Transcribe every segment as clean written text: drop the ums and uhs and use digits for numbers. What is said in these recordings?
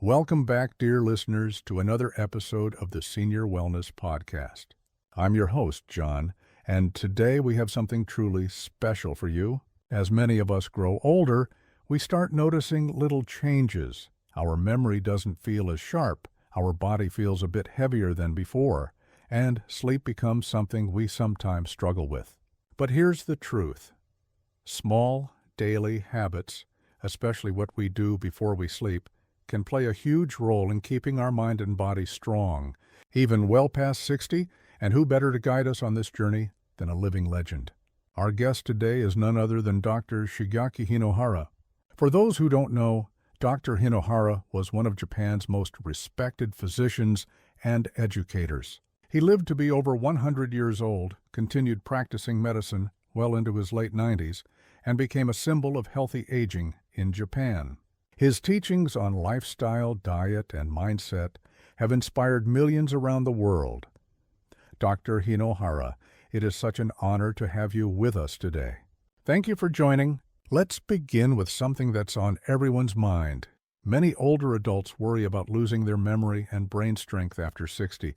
Welcome back, dear listeners, to another episode of the Senior Wellness Podcast. I'm your host, John, and today we have something truly special for you. As many of us grow older, we start noticing little changes. Our memory doesn't feel as sharp, our body feels a bit heavier than before, and sleep becomes something we sometimes struggle with. But here's the truth. Small, daily habits, especially what we do before we sleep, can play a huge role in keeping our mind and body strong, even well past 60, and who better to guide us on this journey than a living legend? Our guest today is none other than Dr. Shigeaki Hinohara. For those who don't know, Dr. Hinohara was one of Japan's most respected physicians and educators. He lived to be over 100 years old, continued practicing medicine well into his late 90s, and became a symbol of healthy aging in Japan. His teachings on lifestyle, diet, and mindset have inspired millions around the world. Dr. Hinohara, it is such an honor to have you with us today. Thank you for joining. Let's begin with something that's on everyone's mind. Many older adults worry about losing their memory and brain strength after 60.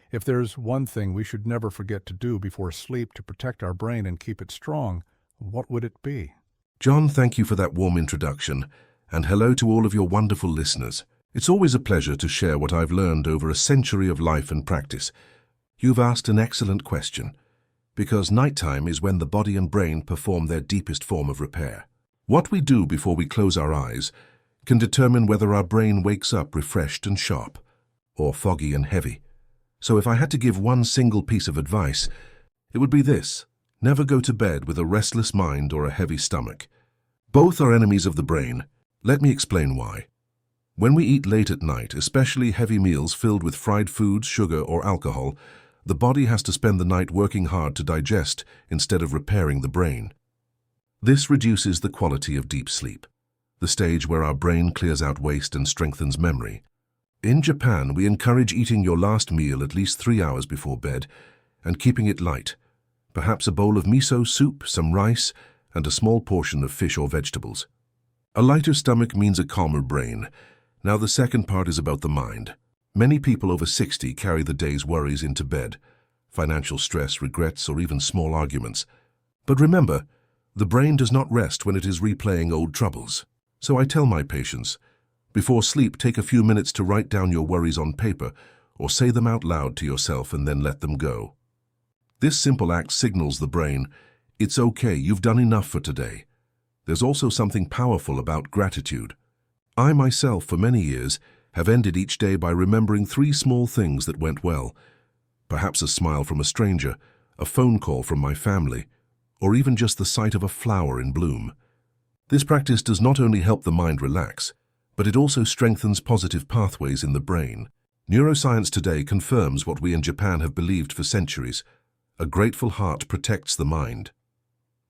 If there's one thing we should never forget to do before sleep to protect our brain and keep it strong, what would it be? John, thank you for that warm introduction. And hello to all of your wonderful listeners. It's always a pleasure to share what I've learned over a century of life and practice. You've asked an excellent question, because nighttime is when the body and brain perform their deepest form of repair. What we do before we close our eyes can determine whether our brain wakes up refreshed and sharp, or foggy and heavy. So if I had to give one single piece of advice, it would be this: never go to bed with a restless mind or a heavy stomach. Both are enemies of the brain. Let me explain why. When we eat late at night, especially heavy meals filled with fried foods, sugar, or alcohol, the body has to spend the night working hard to digest instead of repairing the brain. This reduces the quality of deep sleep, the stage where our brain clears out waste and strengthens memory. In Japan, we encourage eating your last meal at least 3 hours before bed and keeping it light, perhaps a bowl of miso soup, some rice, and a small portion of fish or vegetables. A lighter stomach means a calmer brain. Now the second part is about the mind. Many people over 60 carry the day's worries into bed, financial stress, regrets, or even small arguments. But remember, the brain does not rest when it is replaying old troubles. So I tell my patients, before sleep, take a few minutes to write down your worries on paper or say them out loud to yourself and then let them go. This simple act signals the brain, it's okay, you've done enough for today. There's also something powerful about gratitude. I myself, for many years, have ended each day by remembering 3 small things that went well. Perhaps a smile from a stranger, a phone call from my family, or even just the sight of a flower in bloom. This practice does not only help the mind relax, but it also strengthens positive pathways in the brain. Neuroscience today confirms what we in Japan have believed for centuries. A grateful heart protects the mind.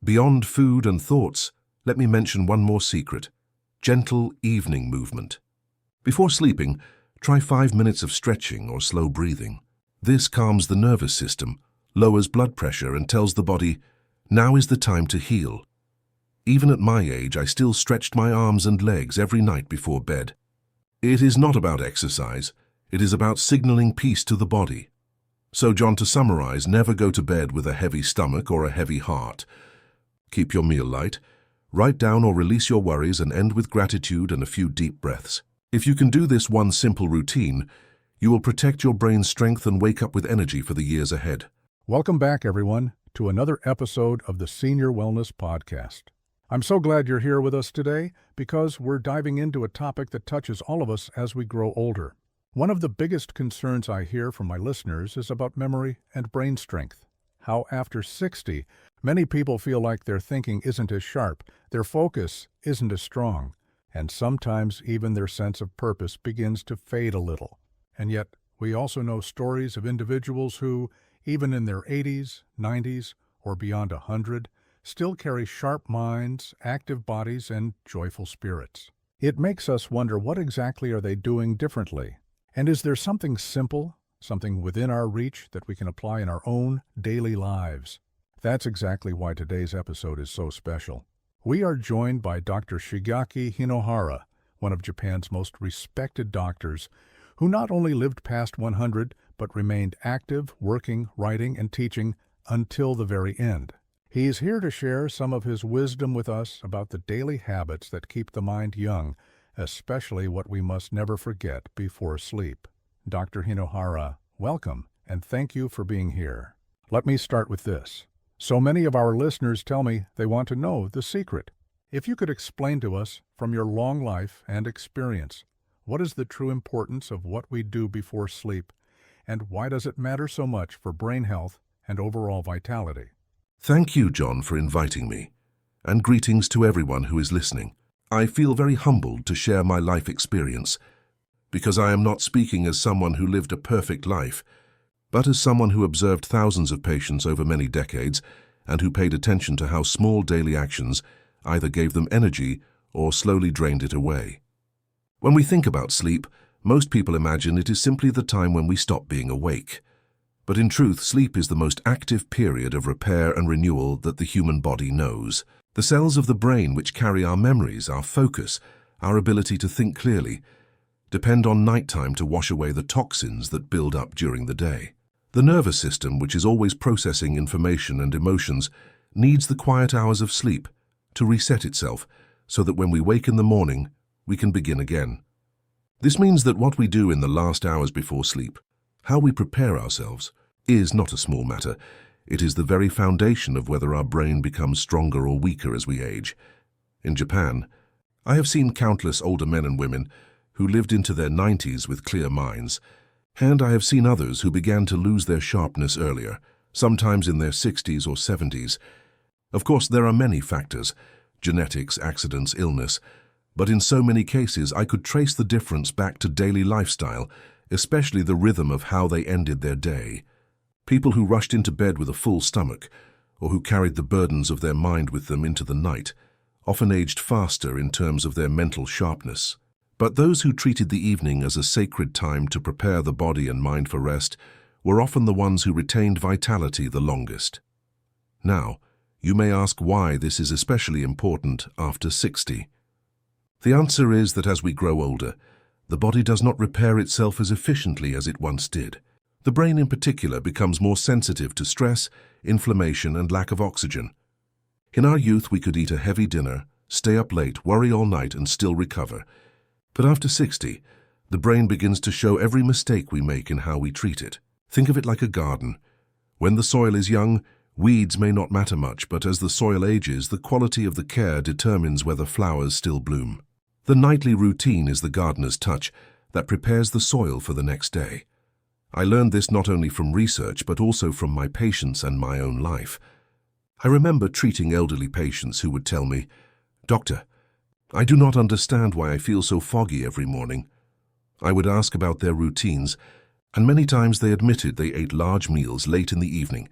Beyond food and thoughts, let me mention one more secret: gentle evening movement. Before sleeping, try 5 minutes of stretching or slow breathing. This calms the nervous system, lowers blood pressure, and tells the body, now is the time to heal. Even at my age, I still stretched my arms and legs every night before bed. It is not about exercise, it is about signaling peace to the body. So, John, to summarize, never go to bed with a heavy stomach or a heavy heart. Keep your meal light. Write down or release your worries and end with gratitude and a few deep breaths. If you can do this one simple routine, you will protect your brain's strength and wake up with energy for the years ahead. Welcome back, everyone, to another episode of the Senior Wellness Podcast. I'm so glad you're here with us today because we're diving into a topic that touches all of us as we grow older. One of the biggest concerns I hear from my listeners is about memory and brain strength. How after 60, many people feel like their thinking isn't as sharp, their focus isn't as strong, and sometimes even their sense of purpose begins to fade a little. And yet, we also know stories of individuals who, even in their 80s, 90s, or beyond 100, still carry sharp minds, active bodies, and joyful spirits. It makes us wonder, what exactly are they doing differently? And is there something simple, something within our reach that we can apply in our own daily lives? That's exactly why today's episode is so special. We are joined by Dr. Shigeaki Hinohara, one of Japan's most respected doctors, who not only lived past 100, but remained active, working, writing, and teaching until the very end. He's here to share some of his wisdom with us about the daily habits that keep the mind young, especially what we must never forget before sleep. Dr. Hinohara, welcome, and thank you for being here. Let me start with this. So many of our listeners tell me they want to know the secret. If you could explain to us, from your long life and experience, what is the true importance of what we do before sleep, and why does it matter so much for brain health and overall vitality? Thank you, John, for inviting me, and greetings to everyone who is listening. I feel very humbled to share my life experience, because I am not speaking as someone who lived a perfect life, but as someone who observed thousands of patients over many decades and who paid attention to how small daily actions either gave them energy or slowly drained it away. When we think about sleep, most people imagine it is simply the time when we stop being awake. But in truth, sleep is the most active period of repair and renewal that the human body knows. The cells of the brain which carry our memories, our focus, our ability to think clearly, depend on nighttime to wash away the toxins that build up during the day. The nervous system, which is always processing information and emotions, needs the quiet hours of sleep to reset itself so that when we wake in the morning, we can begin again. This means that what we do in the last hours before sleep, how we prepare ourselves, is not a small matter. It is the very foundation of whether our brain becomes stronger or weaker as we age. In Japan, I have seen countless older men and women who lived into their 90s with clear minds, and I have seen others who began to lose their sharpness earlier, sometimes in their 60s or 70s. Of course, there are many factors, genetics, accidents, illness, but in so many cases I could trace the difference back to daily lifestyle, especially the rhythm of how they ended their day. People who rushed into bed with a full stomach, or who carried the burdens of their mind with them into the night, often aged faster in terms of their mental sharpness. But those who treated the evening as a sacred time to prepare the body and mind for rest were often the ones who retained vitality the longest. Now, you may ask why this is especially important after 60. The answer is that as we grow older, the body does not repair itself as efficiently as it once did. The brain in particular becomes more sensitive to stress, inflammation, and lack of oxygen. In our youth, we could eat a heavy dinner, stay up late, worry all night, and still recover. But after 60, the brain begins to show every mistake we make in how we treat it. Think of it like a garden. When the soil is young, weeds may not matter much, but as the soil ages, the quality of the care determines whether flowers still bloom. The nightly routine is the gardener's touch that prepares the soil for the next day. I learned this not only from research, but also from my patients and my own life. I remember treating elderly patients who would tell me, "Doctor, I do not understand why I feel so foggy every morning." I would ask about their routines, and many times they admitted they ate large meals late in the evening,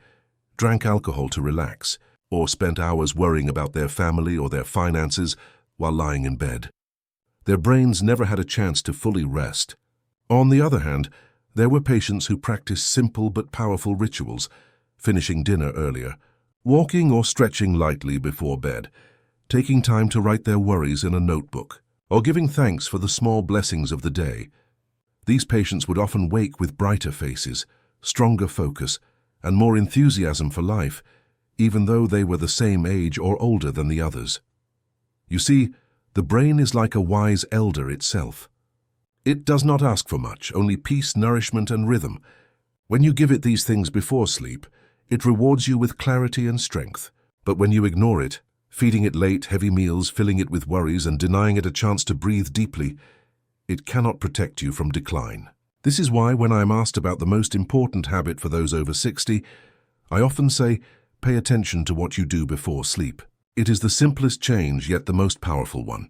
drank alcohol to relax, or spent hours worrying about their family or their finances while lying in bed. Their brains never had a chance to fully rest. On the other hand, there were patients who practiced simple but powerful rituals, finishing dinner earlier, walking or stretching lightly before bed, taking time to write their worries in a notebook, or giving thanks for the small blessings of the day. These patients would often wake with brighter faces, stronger focus, and more enthusiasm for life, even though they were the same age or older than the others. You see, the brain is like a wise elder itself. It does not ask for much, only peace, nourishment, and rhythm. When you give it these things before sleep, it rewards you with clarity and strength. But when you ignore it, feeding it late, heavy meals, filling it with worries, and denying it a chance to breathe deeply, it cannot protect you from decline. This is why when I am asked about the most important habit for those over 60, I often say, pay attention to what you do before sleep. It is the simplest change, yet the most powerful one.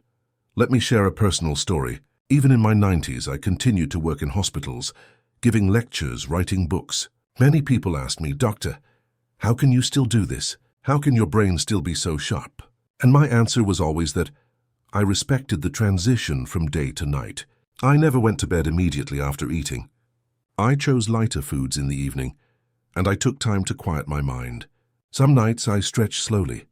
Let me share a personal story. Even in my 90s, I continued to work in hospitals, giving lectures, writing books. Many people asked me, "Doctor, how can you still do this? How can your brain still be so sharp?" And my answer was always that I respected the transition from day to night. I never went to bed immediately after eating. I chose lighter foods in the evening, and I took time to quiet my mind. Some nights I stretched slowly.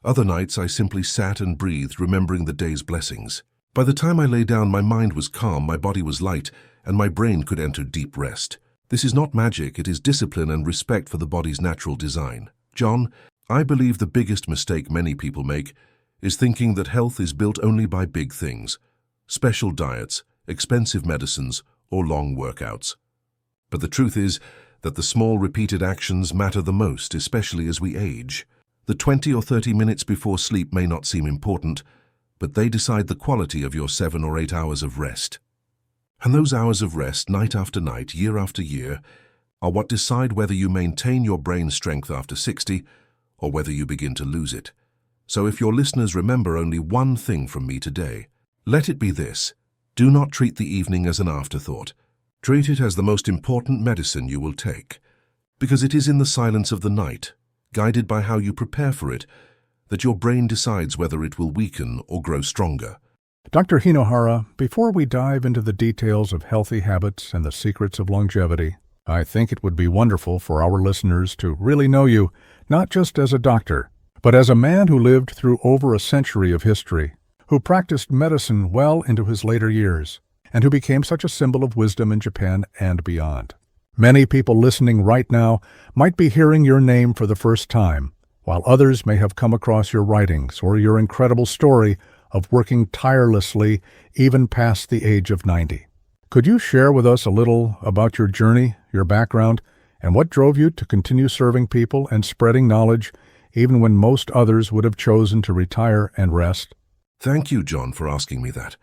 Other nights I simply sat and breathed, remembering the day's blessings. By the time I lay down, my mind was calm, my body was light, and my brain could enter deep rest. This is not magic, it is discipline and respect for the body's natural design. John, I believe the biggest mistake many people make is thinking that health is built only by big things, special diets, expensive medicines, or long workouts. But the truth is that the small repeated actions matter the most, especially as we age. The 20 or 30 minutes before sleep may not seem important, but they decide the quality of your 7 or 8 hours of rest. And those hours of rest, night after night, year after year, are what decide whether you maintain your brain strength after 60 or whether you begin to lose it. So if your listeners remember only one thing from me today, let it be this: do not treat the evening as an afterthought. Treat it as the most important medicine you will take, because it is in the silence of the night, guided by how you prepare for it, that your brain decides whether it will weaken or grow stronger. Dr. Hinohara, before we dive into the details of healthy habits and the secrets of longevity, I think it would be wonderful for our listeners to really know you, not just as a doctor, but as a man who lived through over a century of history, who practiced medicine well into his later years, and who became such a symbol of wisdom in Japan and beyond. Many people listening right now might be hearing your name for the first time, while others may have come across your writings or your incredible story of working tirelessly even past the age of 90. Could you share with us a little about your journey, your background, and what drove you to continue serving people and spreading knowledge even when most others would have chosen to retire and rest? Thank you, John, for asking me that.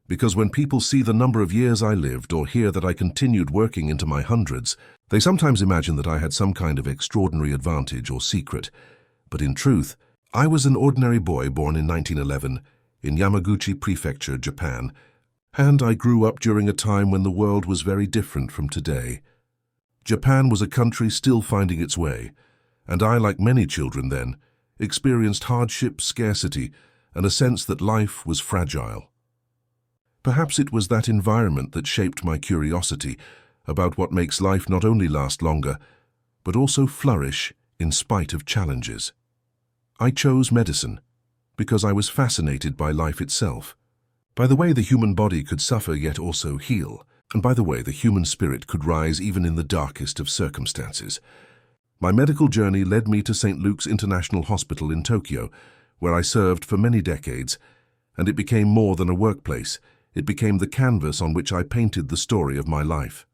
Because when people see the number of years I lived or hear that I continued working into my hundreds, they sometimes imagine that I had some kind of extraordinary advantage or secret. But in truth, I was an ordinary boy born in 1911 in Yamaguchi Prefecture, Japan, and I grew up during a time when the world was very different from today. Japan was a country still finding its way, and I, like many children then, experienced hardship, scarcity, and a sense that life was fragile. Perhaps it was that environment that shaped my curiosity about what makes life not only last longer, but also flourish in spite of challenges. I chose medicine because I was fascinated by life itself, by the way the human body could suffer yet also heal, and by the way the human spirit could rise even in the darkest of circumstances. My medical journey led me to St. Luke's International Hospital in Tokyo, where I served for many decades, and it became more than a workplace. It became the canvas on which I painted the story of my life.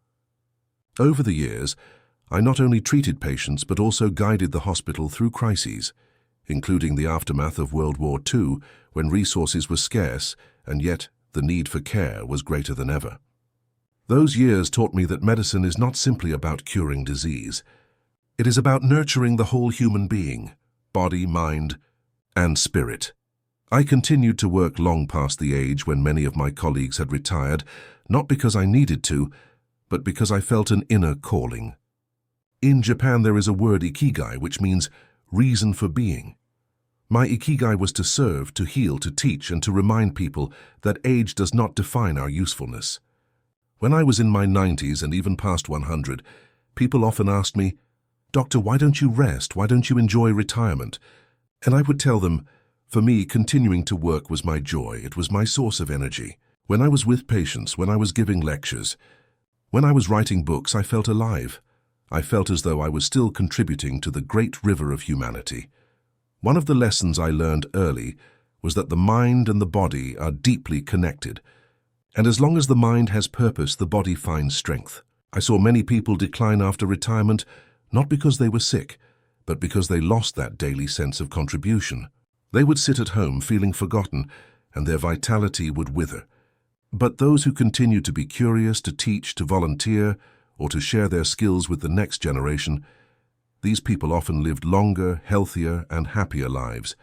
Over the years, I not only treated patients but also guided the hospital through crises, including the aftermath of World War II, when resources were scarce and yet the need for care was greater than ever. Those years taught me that medicine is not simply about curing disease. It is about nurturing the whole human being, body, mind, and spirit. I continued to work long past the age when many of my colleagues had retired, not because I needed to, but because I felt an inner calling. In Japan there is a word ikigai, which means reason for being. My ikigai was to serve, to heal, to teach, and to remind people that age does not define our usefulness. When I was in my 90s and even past 100, people often asked me, "Doctor, why don't you rest? Why don't you enjoy retirement?" And I would tell them, for me, continuing to work was my joy. It was my source of energy. When I was with patients, when I was giving lectures, when I was writing books, I felt alive. I felt as though I was still contributing to the great river of humanity. One of the lessons I learned early was that the mind and the body are deeply connected. And as long as the mind has purpose, the body finds strength. I saw many people decline after retirement, not because they were sick, but because they lost that daily sense of contribution. They would sit at home feeling forgotten, and their vitality would wither. But those who continued to be curious, to teach, to volunteer, or to share their skills with the next generation, these people often lived longer, healthier, and happier lives.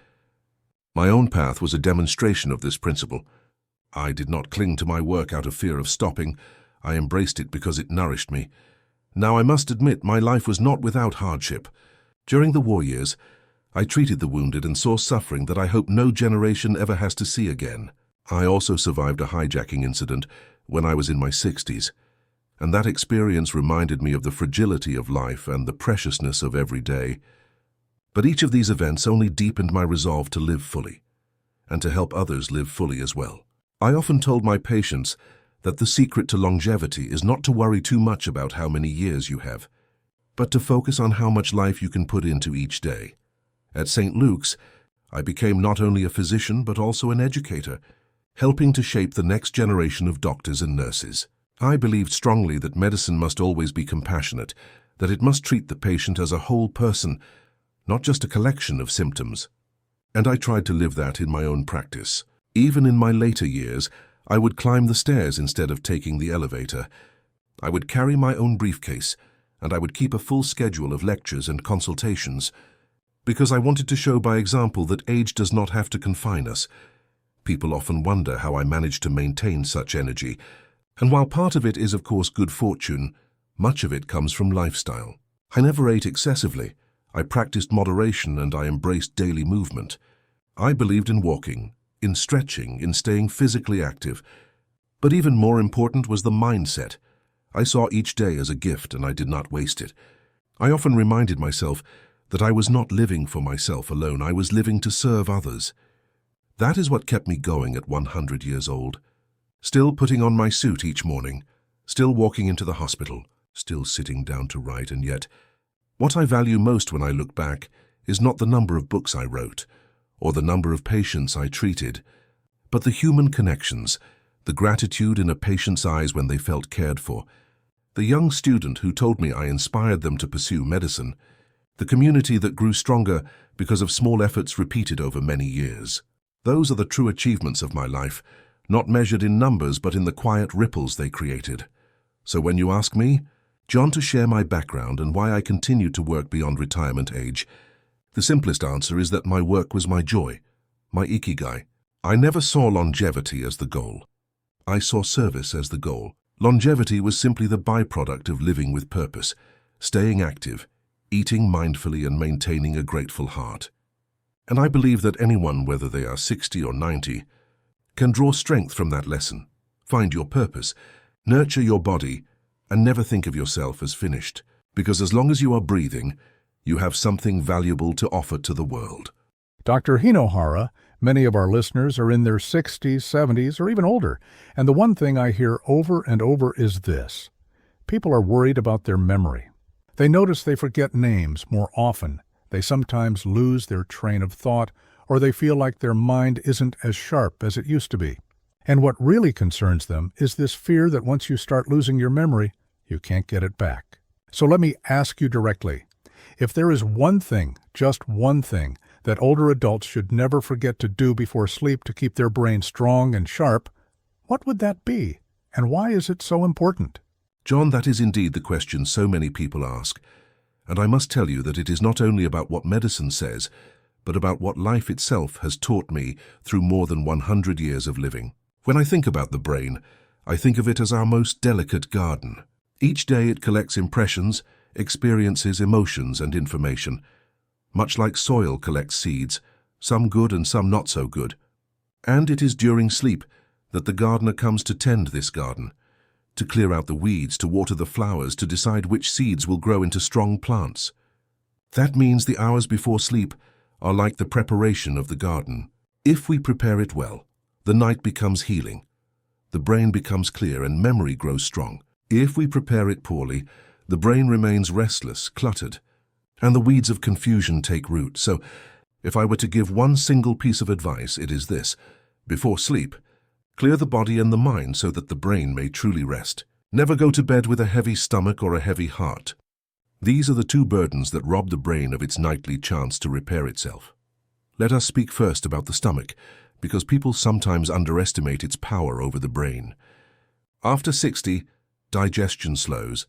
My own path was a demonstration of this principle. I did not cling to my work out of fear of stopping. I embraced it because it nourished me. Now I must admit my life was not without hardship. During the war years, I treated the wounded and saw suffering that I hope no generation ever has to see again. I also survived a hijacking incident when I was in my 60s, and that experience reminded me of the fragility of life and the preciousness of every day. But each of these events only deepened my resolve to live fully, and to help others live fully as well. I often told my patients that the secret to longevity is not to worry too much about how many years you have, but to focus on how much life you can put into each day. At St. Luke's, I became not only a physician but also an educator, helping to shape the next generation of doctors and nurses. I believed strongly that medicine must always be compassionate, that it must treat the patient as a whole person, not just a collection of symptoms. And I tried to live that in my own practice. Even in my later years, I would climb the stairs instead of taking the elevator. I would carry my own briefcase, and I would keep a full schedule of lectures and consultations, because I wanted to show by example that age does not have to confine us. People often wonder how I managed to maintain such energy, and while part of it is of course good fortune, much of it comes from lifestyle. I never ate excessively. I practiced moderation and I embraced daily movement. I believed in walking, in stretching, in staying physically active. But even more important was the mindset. I saw each day as a gift and I did not waste it. I often reminded myself that I was not living for myself alone, I was living to serve others. That is what kept me going at 100 years old. Still putting on my suit each morning, still walking into the hospital, still sitting down to write, and yet, what I value most when I look back is not the number of books I wrote, or the number of patients I treated, but the human connections, the gratitude in a patient's eyes when they felt cared for, the young student who told me I inspired them to pursue medicine, the community that grew stronger because of small efforts repeated over many years. Those are the true achievements of my life, not measured in numbers but in the quiet ripples they created. So when you ask me, John, to share my background and why I continued to work beyond retirement age, the simplest answer is that my work was my joy, my ikigai. I never saw longevity as the goal. I saw service as the goal. Longevity was simply the byproduct of living with purpose, staying active, eating mindfully and maintaining a grateful heart. And I believe that anyone, whether they are 60 or 90, can draw strength from that lesson. Find your purpose, nurture your body, and never think of yourself as finished, because as long as you are breathing, you have something valuable to offer to the world. Dr. Hinohara, many of our listeners are in their 60s, 70s, or even older, and the one thing I hear over and over is this. People are worried about their memory. They notice they forget names more often. They sometimes lose their train of thought, or they feel like their mind isn't as sharp as it used to be. And what really concerns them is this fear that once you start losing your memory, you can't get it back. So let me ask you directly, if there is one thing, just one thing, that older adults should never forget to do before sleep to keep their brain strong and sharp, what would that be? And why is it so important? John, that is indeed the question so many people ask. And I must tell you that it is not only about what medicine says, but about what life itself has taught me through more than 100 years of living. When I think about the brain, I think of it as our most delicate garden. Each day it collects impressions, experiences, emotions, and information. Much like soil collects seeds, some good and some not so good. And it is during sleep that the gardener comes to tend this garden, to clear out the weeds, to water the flowers, to decide which seeds will grow into strong plants. That means the hours before sleep are like the preparation of the garden. If we prepare it well, the night becomes healing. The brain becomes clear and memory grows strong. If we prepare it poorly, the brain remains restless, cluttered, and the weeds of confusion take root. So, if I were to give one single piece of advice, it is this. Before sleep, clear the body and the mind so that the brain may truly rest. Never go to bed with a heavy stomach or a heavy heart. These are the two burdens that rob the brain of its nightly chance to repair itself. Let us speak first about the stomach, because people sometimes underestimate its power over the brain. After 60, digestion slows,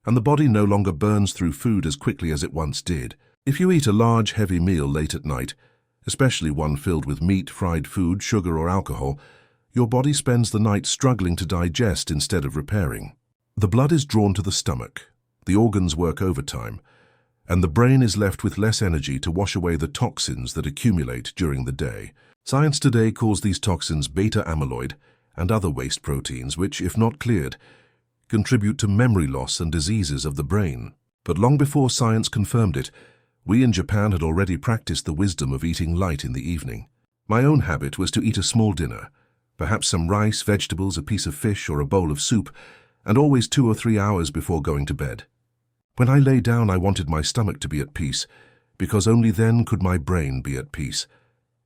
and the body no longer burns through food as quickly as it once did. If you eat a large, heavy meal late at night, especially one filled with meat, fried food, sugar, or alcohol, your body spends the night struggling to digest instead of repairing. The blood is drawn to the stomach, the organs work overtime, and the brain is left with less energy to wash away the toxins that accumulate during the day. Science today calls these toxins beta amyloid and other waste proteins which, if not cleared, contribute to memory loss and diseases of the brain. But long before science confirmed it, we in Japan had already practiced the wisdom of eating light in the evening. My own habit was to eat a small dinner, perhaps some rice, vegetables, a piece of fish, or a bowl of soup, and always 2 or 3 hours before going to bed. When I lay down, I wanted my stomach to be at peace, because only then could my brain be at peace.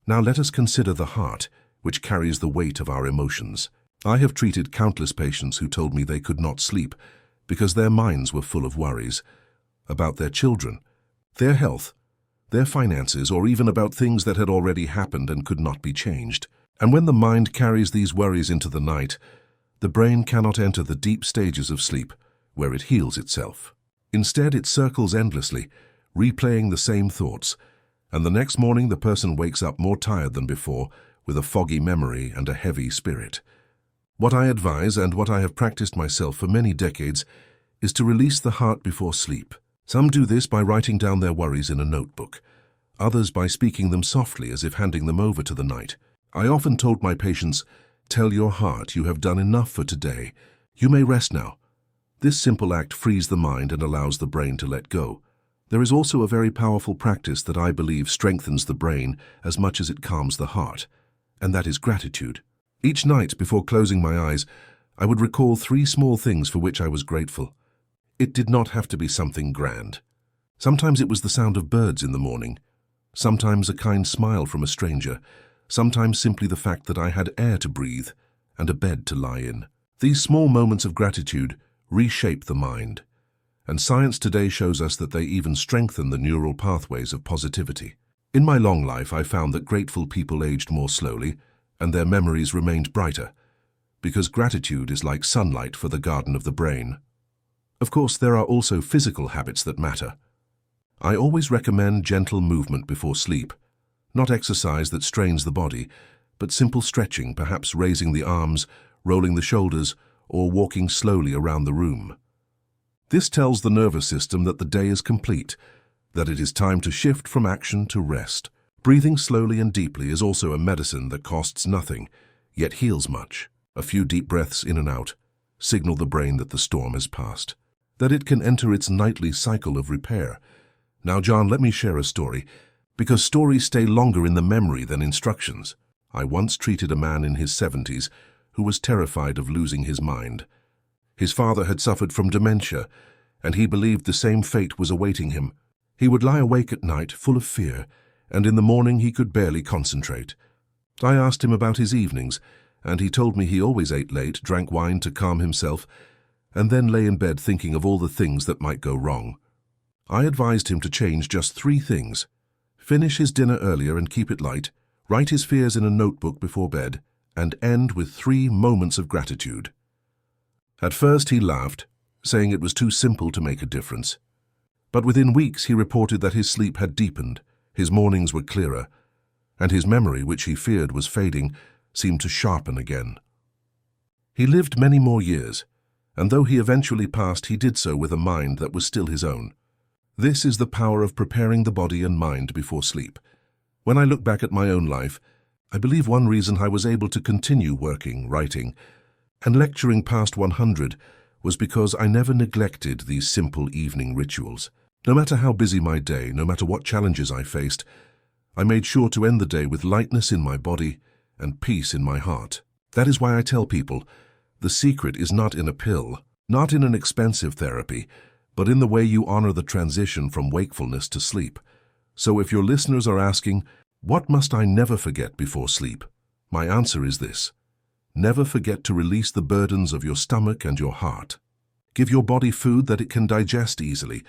Now let us consider the heart, which carries the weight of our emotions. I have treated countless patients who told me they could not sleep because their minds were full of worries about their children, their health, their finances, or even about things that had already happened and could not be changed. And when the mind carries these worries into the night, the brain cannot enter the deep stages of sleep, where it heals itself. Instead, it circles endlessly, replaying the same thoughts, and the next morning the person wakes up more tired than before, with a foggy memory and a heavy spirit. What I advise, and what I have practiced myself for many decades, is to release the heart before sleep. Some do this by writing down their worries in a notebook, others by speaking them softly as if handing them over to the night. I often told my patients, "Tell your heart you have done enough for today. You may rest now." This simple act frees the mind and allows the brain to let go. There is also a very powerful practice that I believe strengthens the brain as much as it calms the heart, and that is gratitude. Each night before closing my eyes, I would recall 3 small things for which I was grateful. It did not have to be something grand. Sometimes it was the sound of birds in the morning, sometimes a kind smile from a stranger, sometimes simply the fact that I had air to breathe and a bed to lie in. These small moments of gratitude reshape the mind, and science today shows us that they even strengthen the neural pathways of positivity. In my long life, I found that grateful people aged more slowly and their memories remained brighter, because gratitude is like sunlight for the garden of the brain. Of course, there are also physical habits that matter. I always recommend gentle movement before sleep, not exercise that strains the body, but simple stretching, perhaps raising the arms, rolling the shoulders, or walking slowly around the room. This tells the nervous system that the day is complete, that it is time to shift from action to rest. Breathing slowly and deeply is also a medicine that costs nothing, yet heals much. A few deep breaths in and out signal the brain that the storm has passed, that it can enter its nightly cycle of repair. Now, John, let me share a story, because stories stay longer in the memory than instructions. I once treated a man in his 70s who was terrified of losing his mind. His father had suffered from dementia, and he believed the same fate was awaiting him. He would lie awake at night, full of fear, and in the morning he could barely concentrate. I asked him about his evenings, and he told me he always ate late, drank wine to calm himself, and then lay in bed thinking of all the things that might go wrong. I advised him to change just 3 things: finish his dinner earlier and keep it light, write his fears in a notebook before bed, and end with 3 moments of gratitude. At first he laughed, saying it was too simple to make a difference. But within weeks he reported that his sleep had deepened, his mornings were clearer, and his memory, which he feared was fading, seemed to sharpen again. He lived many more years, and though he eventually passed, he did so with a mind that was still his own. This is the power of preparing the body and mind before sleep. When I look back at my own life, I believe one reason I was able to continue working, writing, and lecturing past 100 was because I never neglected these simple evening rituals. No matter how busy my day, no matter what challenges I faced, I made sure to end the day with lightness in my body and peace in my heart. That is why I tell people, the secret is not in a pill, not in an expensive therapy, but in the way you honor the transition from wakefulness to sleep. So if your listeners are asking, what must I never forget before sleep? My answer is this: never forget to release the burdens of your stomach and your heart. Give your body food that it can digest easily,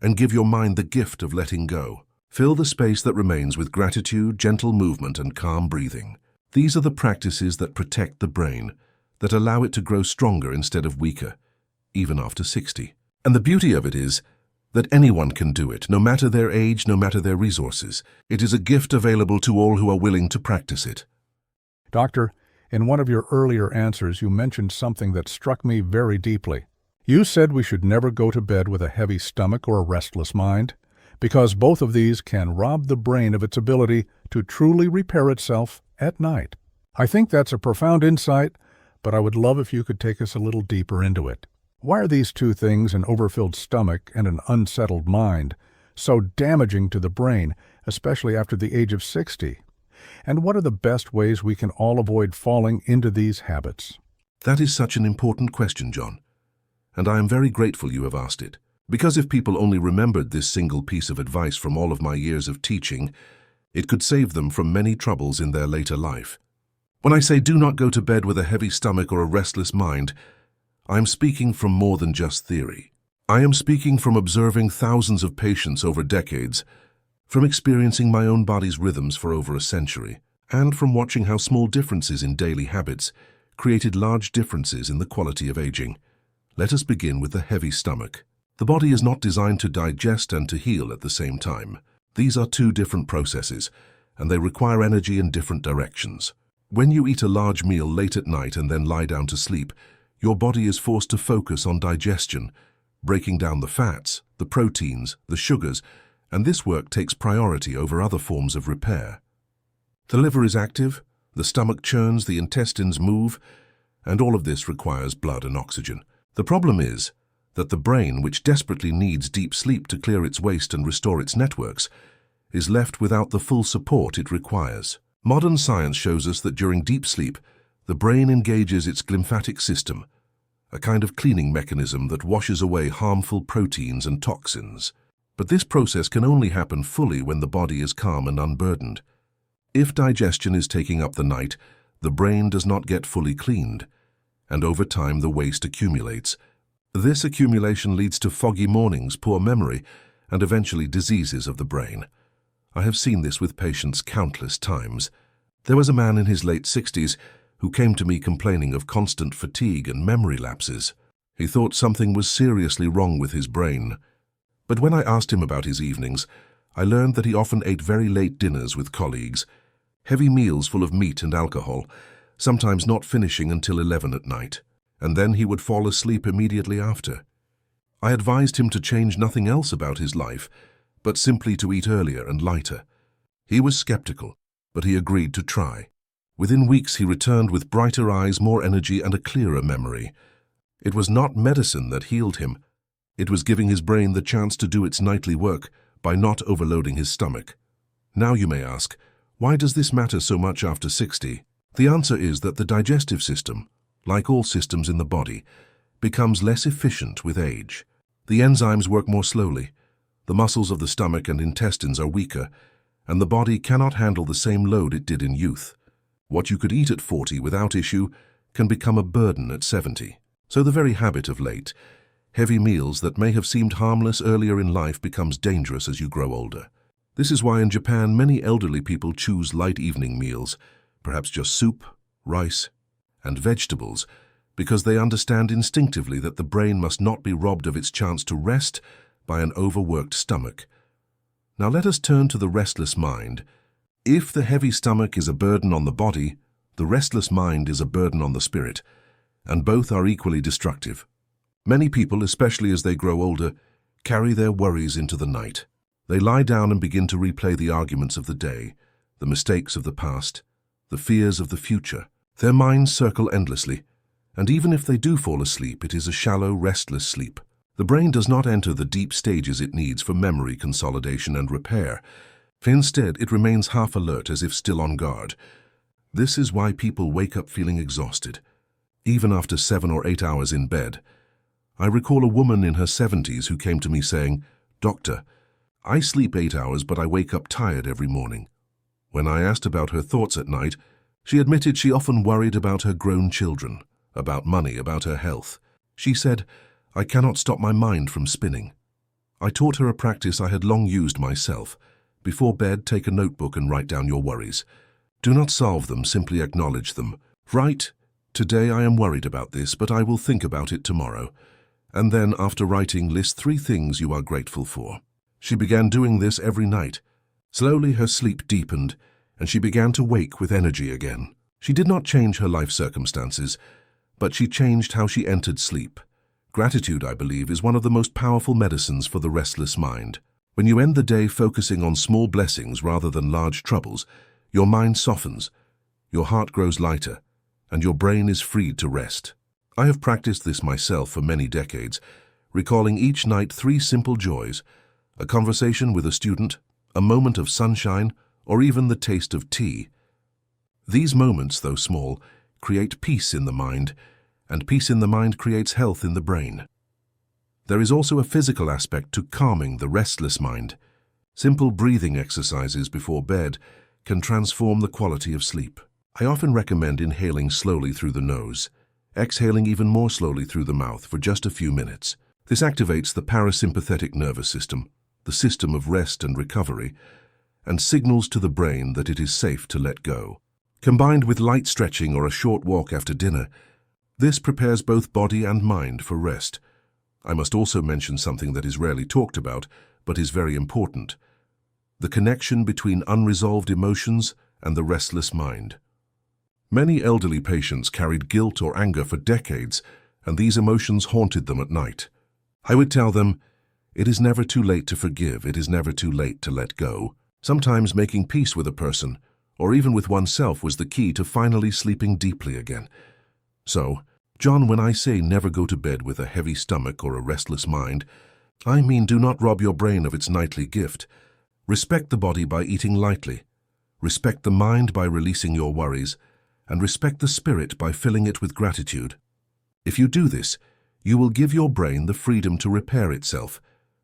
and give your mind the gift of letting go. Fill the space that remains with gratitude, gentle movement, and calm breathing. These are the practices that protect the brain, that allow it to grow stronger instead of weaker, even after 60. And the beauty of it is that anyone can do it, no matter their age, no matter their resources. It is a gift available to all who are willing to practice it. Doctor, in one of your earlier answers, you mentioned something that struck me very deeply. You said we should never go to bed with a heavy stomach or a restless mind, because both of these can rob the brain of its ability to truly repair itself at night. I think that's a profound insight, but I would love if you could take us a little deeper into it. Why are these 2 things, an overfilled stomach and an unsettled mind, so damaging to the brain, especially after the age of 60? And what are the best ways we can all avoid falling into these habits? That is such an important question, John, and I am very grateful you have asked it. Because if people only remembered this single piece of advice from all of my years of teaching, it could save them from many troubles in their later life. When I say do not go to bed with a heavy stomach or a restless mind, I am speaking from more than just theory. I am speaking from observing thousands of patients over decades, from experiencing my own body's rhythms for over a century, and from watching how small differences in daily habits created large differences in the quality of aging. Let us begin with the heavy stomach. The body is not designed to digest and to heal at the same time. These are two different processes, and they require energy in different directions. When you eat a large meal late at night and then lie down to sleep, your body is forced to focus on digestion, breaking down the fats, the proteins, the sugars, and this work takes priority over other forms of repair. The liver is active, the stomach churns, the intestines move, and all of this requires blood and oxygen. The problem is that the brain, which desperately needs deep sleep to clear its waste and restore its networks, is left without the full support it requires. Modern science shows us that during deep sleep, the brain engages its glymphatic system, a kind of cleaning mechanism that washes away harmful proteins and toxins. But this process can only happen fully when the body is calm and unburdened. If digestion is taking up the night, the brain does not get fully cleaned, and over time the waste accumulates. This accumulation leads to foggy mornings, poor memory, and eventually diseases of the brain. I have seen this with patients countless times. There was a man in his late 60s who came to me complaining of constant fatigue and memory lapses. He thought something was seriously wrong with his brain. But when I asked him about his evenings, I learned that he often ate very late dinners with colleagues, heavy meals full of meat and alcohol, sometimes not finishing until 11 at night, and then he would fall asleep immediately after. I advised him to change nothing else about his life, but simply to eat earlier and lighter. He was skeptical, but he agreed to try. Within weeks he returned with brighter eyes, more energy, and a clearer memory. It was not medicine that healed him. It was giving his brain the chance to do its nightly work by not overloading his stomach. Now you may ask, why does this matter so much after 60? The answer is that the digestive system, like all systems in the body, becomes less efficient with age. The enzymes work more slowly, the muscles of the stomach and intestines are weaker, and the body cannot handle the same load it did in youth. What you could eat at 40 without issue can become a burden at 70. So the very habit of late, heavy meals that may have seemed harmless earlier in life becomes dangerous as you grow older. This is why in Japan many elderly people choose light evening meals, perhaps just soup, rice, and vegetables, because they understand instinctively that the brain must not be robbed of its chance to rest by an overworked stomach. Now let us turn to the restless mind. If the heavy stomach is a burden on the body, the restless mind is a burden on the spirit, and both are equally destructive. Many people, especially as they grow older, carry their worries into the night. They lie down and begin to replay the arguments of the day, the mistakes of the past, the fears of the future. Their minds circle endlessly, and even if they do fall asleep, it is a shallow, restless sleep. The brain does not enter the deep stages it needs for memory consolidation and repair. Instead, it remains half alert as if still on guard. This is why people wake up feeling exhausted, even after 7 or 8 hours in bed. I recall a woman in her 70s who came to me saying, "Doctor, I sleep 8 hours, but I wake up tired every morning." When I asked about her thoughts at night, she admitted she often worried about her grown children, about money, about her health. She said, "I cannot stop my mind from spinning." I taught her a practice I had long used myself. Before bed, take a notebook and write down your worries. Do not solve them, simply acknowledge them. Write, "Today I am worried about this, but I will think about it tomorrow." And then, after writing, list 3 things you are grateful for. She began doing this every night. Slowly her sleep deepened, and she began to wake with energy again. She did not change her life circumstances, but she changed how she entered sleep. Gratitude, I believe, is one of the most powerful medicines for the restless mind. When you end the day focusing on small blessings rather than large troubles, your mind softens, your heart grows lighter, and your brain is freed to rest. I have practiced this myself for many decades, recalling each night 3 simple joys: a conversation with a student, a moment of sunshine, or even the taste of tea. These moments, though small, create peace in the mind, and peace in the mind creates health in the brain. There is also a physical aspect to calming the restless mind. Simple breathing exercises before bed can transform the quality of sleep. I often recommend inhaling slowly through the nose, exhaling even more slowly through the mouth for just a few minutes. This activates the parasympathetic nervous system, the system of rest and recovery, and signals to the brain that it is safe to let go. Combined with light stretching or a short walk after dinner, this prepares both body and mind for rest. I must also mention something that is rarely talked about, but is very important: the connection between unresolved emotions and the restless mind. Many elderly patients carried guilt or anger for decades, and these emotions haunted them at night. I would tell them, it is never too late to forgive, it is never too late to let go. Sometimes making peace with a person, or even with oneself, was the key to finally sleeping deeply again. So, John, when I say never go to bed with a heavy stomach or a restless mind, I mean do not rob your brain of its nightly gift. Respect the body by eating lightly. Respect the mind by releasing your worries, and respect the spirit by filling it with gratitude. If you do this, you will give your brain the freedom to repair itself,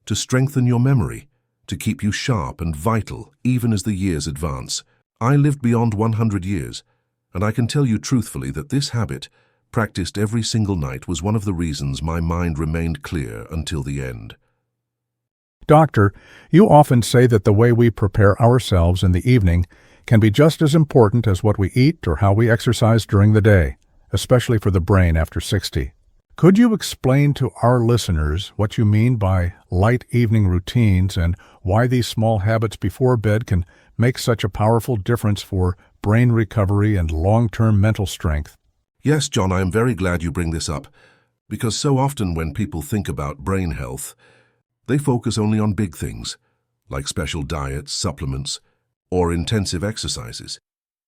to strengthen your memory, to keep you sharp and vital even as the years advance. I lived beyond 100 years, and I can tell you truthfully that this habit, practiced every single night, was one of the reasons my mind remained clear until the end. Doctor, you often say that the way we prepare ourselves in the evening can be just as important as what we eat or how we exercise during the day, especially for the brain after 60. Could you explain to our listeners what you mean by light evening routines and why these small habits before bed can make such a powerful difference for brain recovery and long-term mental strength? Yes, John, I am very glad you bring this up, because so often when people think about brain health, they focus only on big things, like special diets, supplements, or intensive exercises.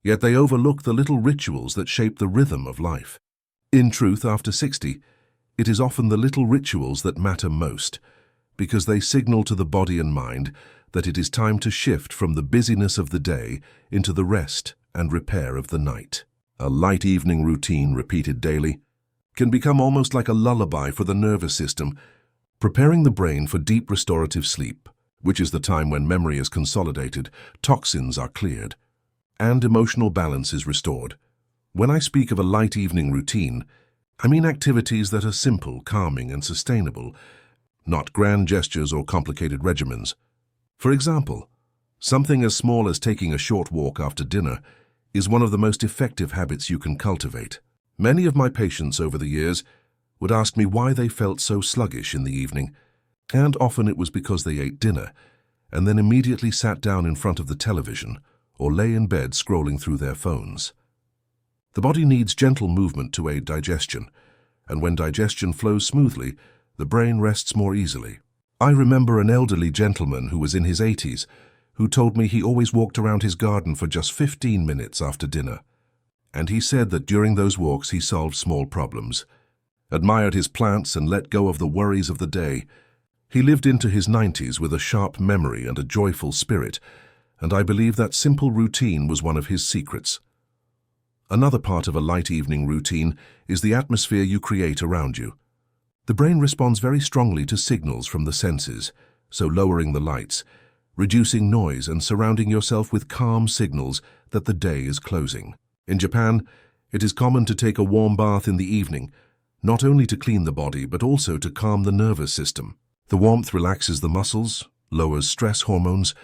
Yet they overlook the little rituals that shape the rhythm of life. In truth, after 60, it is often the little rituals that matter most, because they signal to the body and mind that it is time to shift from the busyness of the day into the rest and repair of the night. A light evening routine repeated daily can become almost like a lullaby for the nervous system, preparing the brain for deep restorative sleep, which is the time when memory is consolidated, toxins are cleared, and emotional balance is restored. When I speak of a light evening routine, I mean activities that are simple, calming, and sustainable, not grand gestures or complicated regimens. For example, something as small as taking a short walk after dinner is one of the most effective habits you can cultivate. Many of my patients over the years would ask me why they felt so sluggish in the evening, and often it was because they ate dinner and then immediately sat down in front of the television or lay in bed scrolling through their phones. The body needs gentle movement to aid digestion, and when digestion flows smoothly, the brain rests more easily. I remember an elderly gentleman who was in his 80s who told me he always walked around his garden for just 15 minutes after dinner. And he said that during those walks he solved small problems, admired his plants and let go of the worries of the day. He lived into his 90s with a sharp memory and a joyful spirit, and I believe that simple routine was one of his secrets. Another part of a light evening routine is the atmosphere you create around you. The brain responds very strongly to signals from the senses, so lowering the lights, reducing noise, and surrounding yourself with calm signals that the day is closing. In Japan, it is common to take a warm bath in the evening, not only to clean the body but also to calm the nervous system. The warmth relaxes the muscles, lowers stress hormones,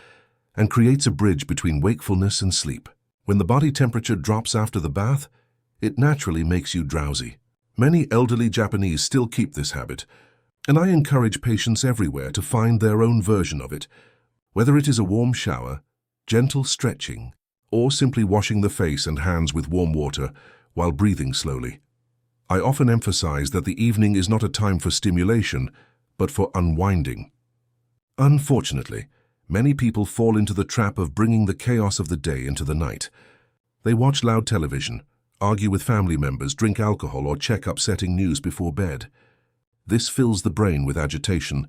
and creates a bridge between wakefulness and sleep. When the body temperature drops after the bath, it naturally makes you drowsy. Many elderly Japanese still keep this habit, and I encourage patients everywhere to find their own version of it, whether it is a warm shower, gentle stretching, or simply washing the face and hands with warm water while breathing slowly. I often emphasize that the evening is not a time for stimulation, but for unwinding. Unfortunately, many people fall into the trap of bringing the chaos of the day into the night. They watch loud television, argue with family members, drink alcohol, or check upsetting news before bed. This fills the brain with agitation,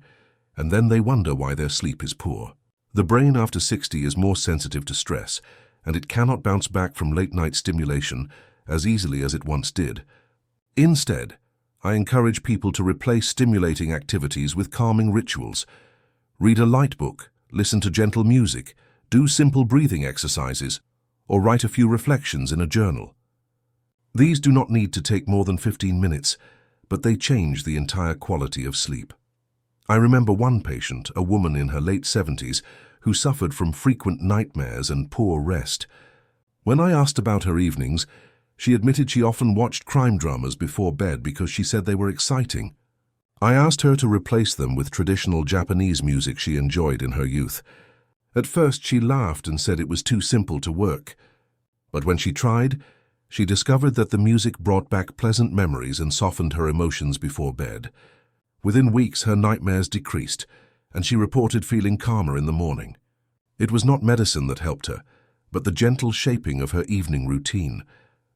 and then they wonder why their sleep is poor. The brain after 60 is more sensitive to stress, and it cannot bounce back from late-night stimulation as easily as it once did. Instead, I encourage people to replace stimulating activities with calming rituals. Read a light book, listen to gentle music, do simple breathing exercises, or write a few reflections in a journal. These do not need to take more than 15 minutes, but they change the entire quality of sleep. I remember one patient, a woman in her late 70s, who suffered from frequent nightmares and poor rest. When I asked about her evenings, she admitted she often watched crime dramas before bed because she said they were exciting. I asked her to replace them with traditional Japanese music she enjoyed in her youth. At first she laughed and said it was too simple to work. But when she tried, she discovered that the music brought back pleasant memories and softened her emotions before bed. Within weeks her nightmares decreased, and she reported feeling calmer in the morning. It was not medicine that helped her, but the gentle shaping of her evening routine.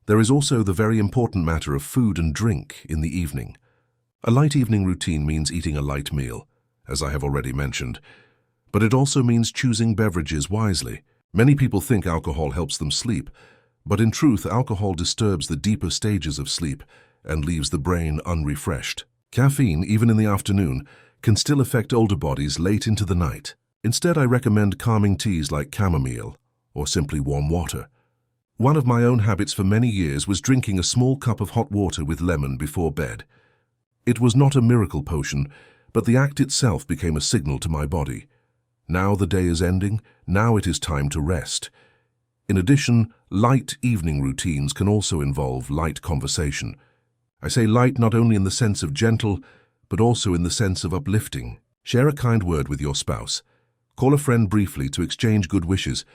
There is also the very important matter of food and drink in the evening. A light evening routine means eating a light meal, as I have already mentioned, but it also means choosing beverages wisely. Many people think alcohol helps them sleep, but in truth, alcohol disturbs the deeper stages of sleep and leaves the brain unrefreshed. Caffeine, even in the afternoon, can still affect older bodies late into the night. Instead, I recommend calming teas like chamomile or simply warm water. One of my own habits for many years was drinking a small cup of hot water with lemon before bed. It was not a miracle potion, but the act itself became a signal to my body. Now the day is ending, now it is time to rest. In addition, light evening routines can also involve light conversation. I say light not only in the sense of gentle, but also in the sense of uplifting. Share a kind word with your spouse. Call a friend briefly to exchange good wishes,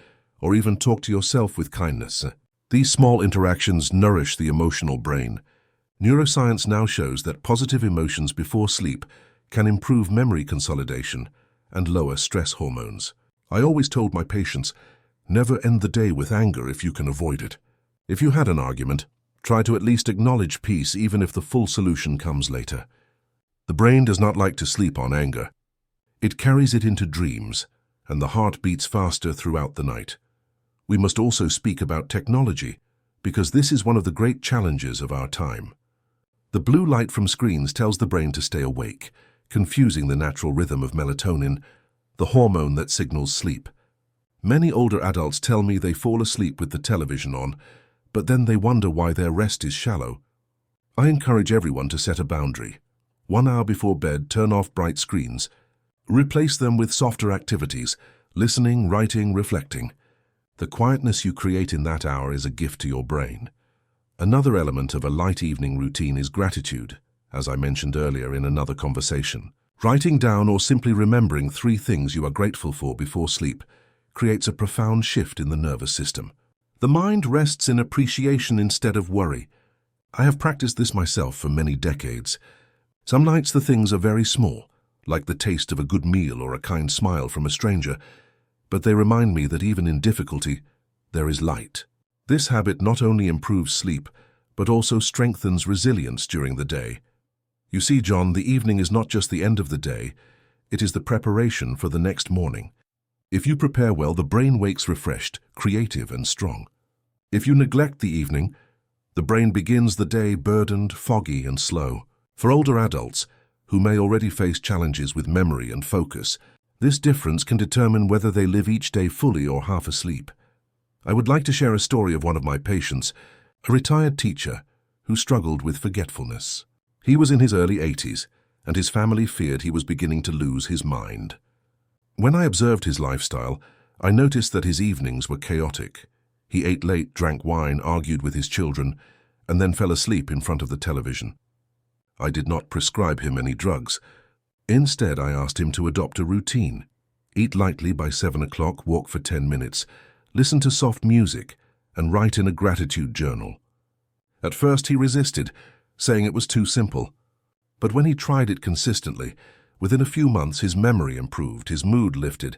or even talk to yourself with kindness. These small interactions nourish the emotional brain. Neuroscience now shows that positive emotions before sleep can improve memory consolidation and lower stress hormones. I always told my patients, never end the day with anger if you can avoid it. If you had an argument, try to at least acknowledge peace even if the full solution comes later. The brain does not like to sleep on anger. It carries it into dreams, and the heart beats faster throughout the night. We must also speak about technology, because this is one of the great challenges of our time. The blue light from screens tells the brain to stay awake, confusing the natural rhythm of melatonin, the hormone that signals sleep. Many older adults tell me they fall asleep with the television on, but then they wonder why their rest is shallow. I encourage everyone to set a boundary. 1 hour before bed, turn off bright screens. Replace them with softer activities, listening, writing, reflecting. The quietness you create in that hour is a gift to your brain. Another element of a light evening routine is gratitude, as I mentioned earlier in another conversation. Writing down or simply remembering 3 things you are grateful for before sleep creates a profound shift in the nervous system. The mind rests in appreciation instead of worry. I have practiced this myself for many decades. Some nights the things are very small, like the taste of a good meal or a kind smile from a stranger, but they remind me that even in difficulty, there is light. This habit not only improves sleep, but also strengthens resilience during the day. You see, John, the evening is not just the end of the day, it is the preparation for the next morning. If you prepare well, the brain wakes refreshed, creative, and strong. If you neglect the evening, the brain begins the day burdened, foggy, and slow. For older adults, who may already face challenges with memory and focus, this difference can determine whether they live each day fully or half asleep. I would like to share a story of one of my patients, a retired teacher who struggled with forgetfulness. He was in his early 80s, and his family feared he was beginning to lose his mind. When I observed his lifestyle, I noticed that his evenings were chaotic. He ate late, drank wine, argued with his children, and then fell asleep in front of the television. I did not prescribe him any drugs. Instead, I asked him to adopt a routine. Eat lightly by 7 o'clock, walk for 10 minutes, listen to soft music, and write in a gratitude journal. At first he resisted, saying it was too simple. But when he tried it consistently, within a few months his memory improved, his mood lifted,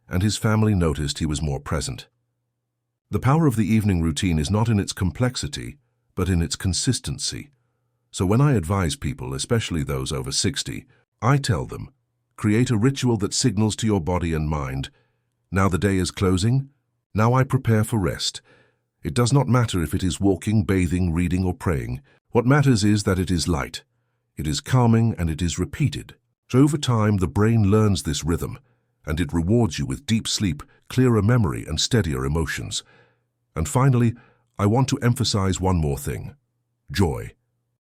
and his family noticed he was more present. The power of the evening routine is not in its complexity, but in its consistency. So when I advise people, especially those over 60, I tell them, create a ritual that signals to your body and mind, now the day is closing, Now I prepare for rest. It does not matter if it is walking, bathing, reading, or praying. What matters is that it is light. It is calming and it is repeated. So over time, the brain learns this rhythm, and it rewards you with deep sleep, clearer memory, and steadier emotions. And finally, I want to emphasize one more thing: joy.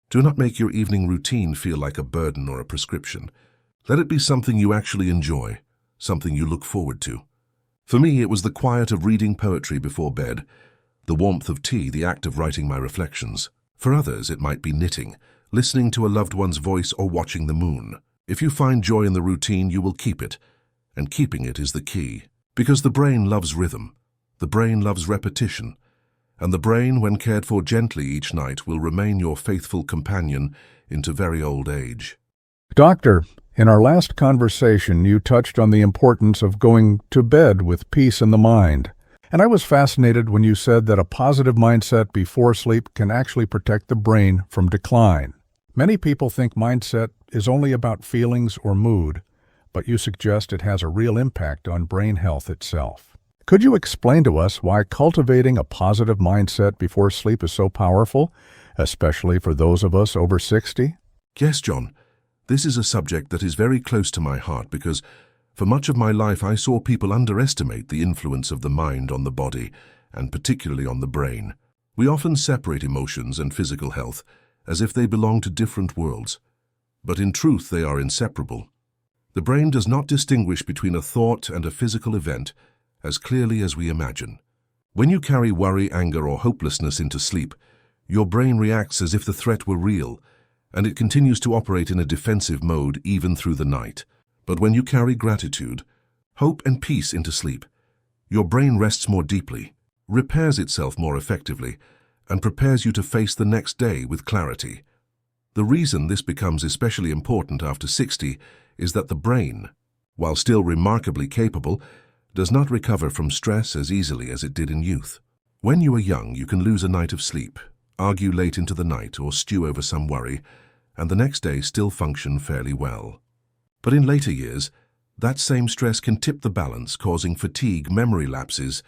Do not make your evening routine feel like a burden or a prescription. Let it be something you actually enjoy, something you look forward to. For me, it was the quiet of reading poetry before bed, the warmth of tea, the act of writing my reflections. For others, it might be knitting, listening to a loved one's voice, or watching the moon. If you find joy in the routine, you will keep it, and keeping it is the key. Because the brain loves rhythm, the brain loves repetition, and the brain, when cared for gently each night, will remain your faithful companion into very old age. Doctor, in our last conversation, you touched on the importance of going to bed with peace in the mind. And I was fascinated when you said that a positive mindset before sleep can actually protect the brain from decline. Many people think mindset is only about feelings or mood, but you suggest it has a real impact on brain health itself. Could you explain to us why cultivating a positive mindset before sleep is so powerful, especially for those of us over 60? Yes, John. This is a subject that is very close to my heart because for much of my life I saw people underestimate the influence of the mind on the body, and particularly on the brain. We often separate emotions and physical health as if they belong to different worlds, but in truth they are inseparable. The brain does not distinguish between a thought and a physical event as clearly as we imagine. When you carry worry, anger, or hopelessness into sleep, your brain reacts as if the threat were real, and it continues to operate in a defensive mode even through the night. But when you carry gratitude, hope, and peace into sleep, your brain rests more deeply, repairs itself more effectively, and prepares you to face the next day with clarity. The reason this becomes especially important after 60 is that the brain, while still remarkably capable, does not recover from stress as easily as it did in youth. When you are young, you can lose a night of sleep, argue late into the night, or stew over some worry, and the next day still function fairly well. But in later years, that same stress can tip the balance, causing fatigue, memory lapses,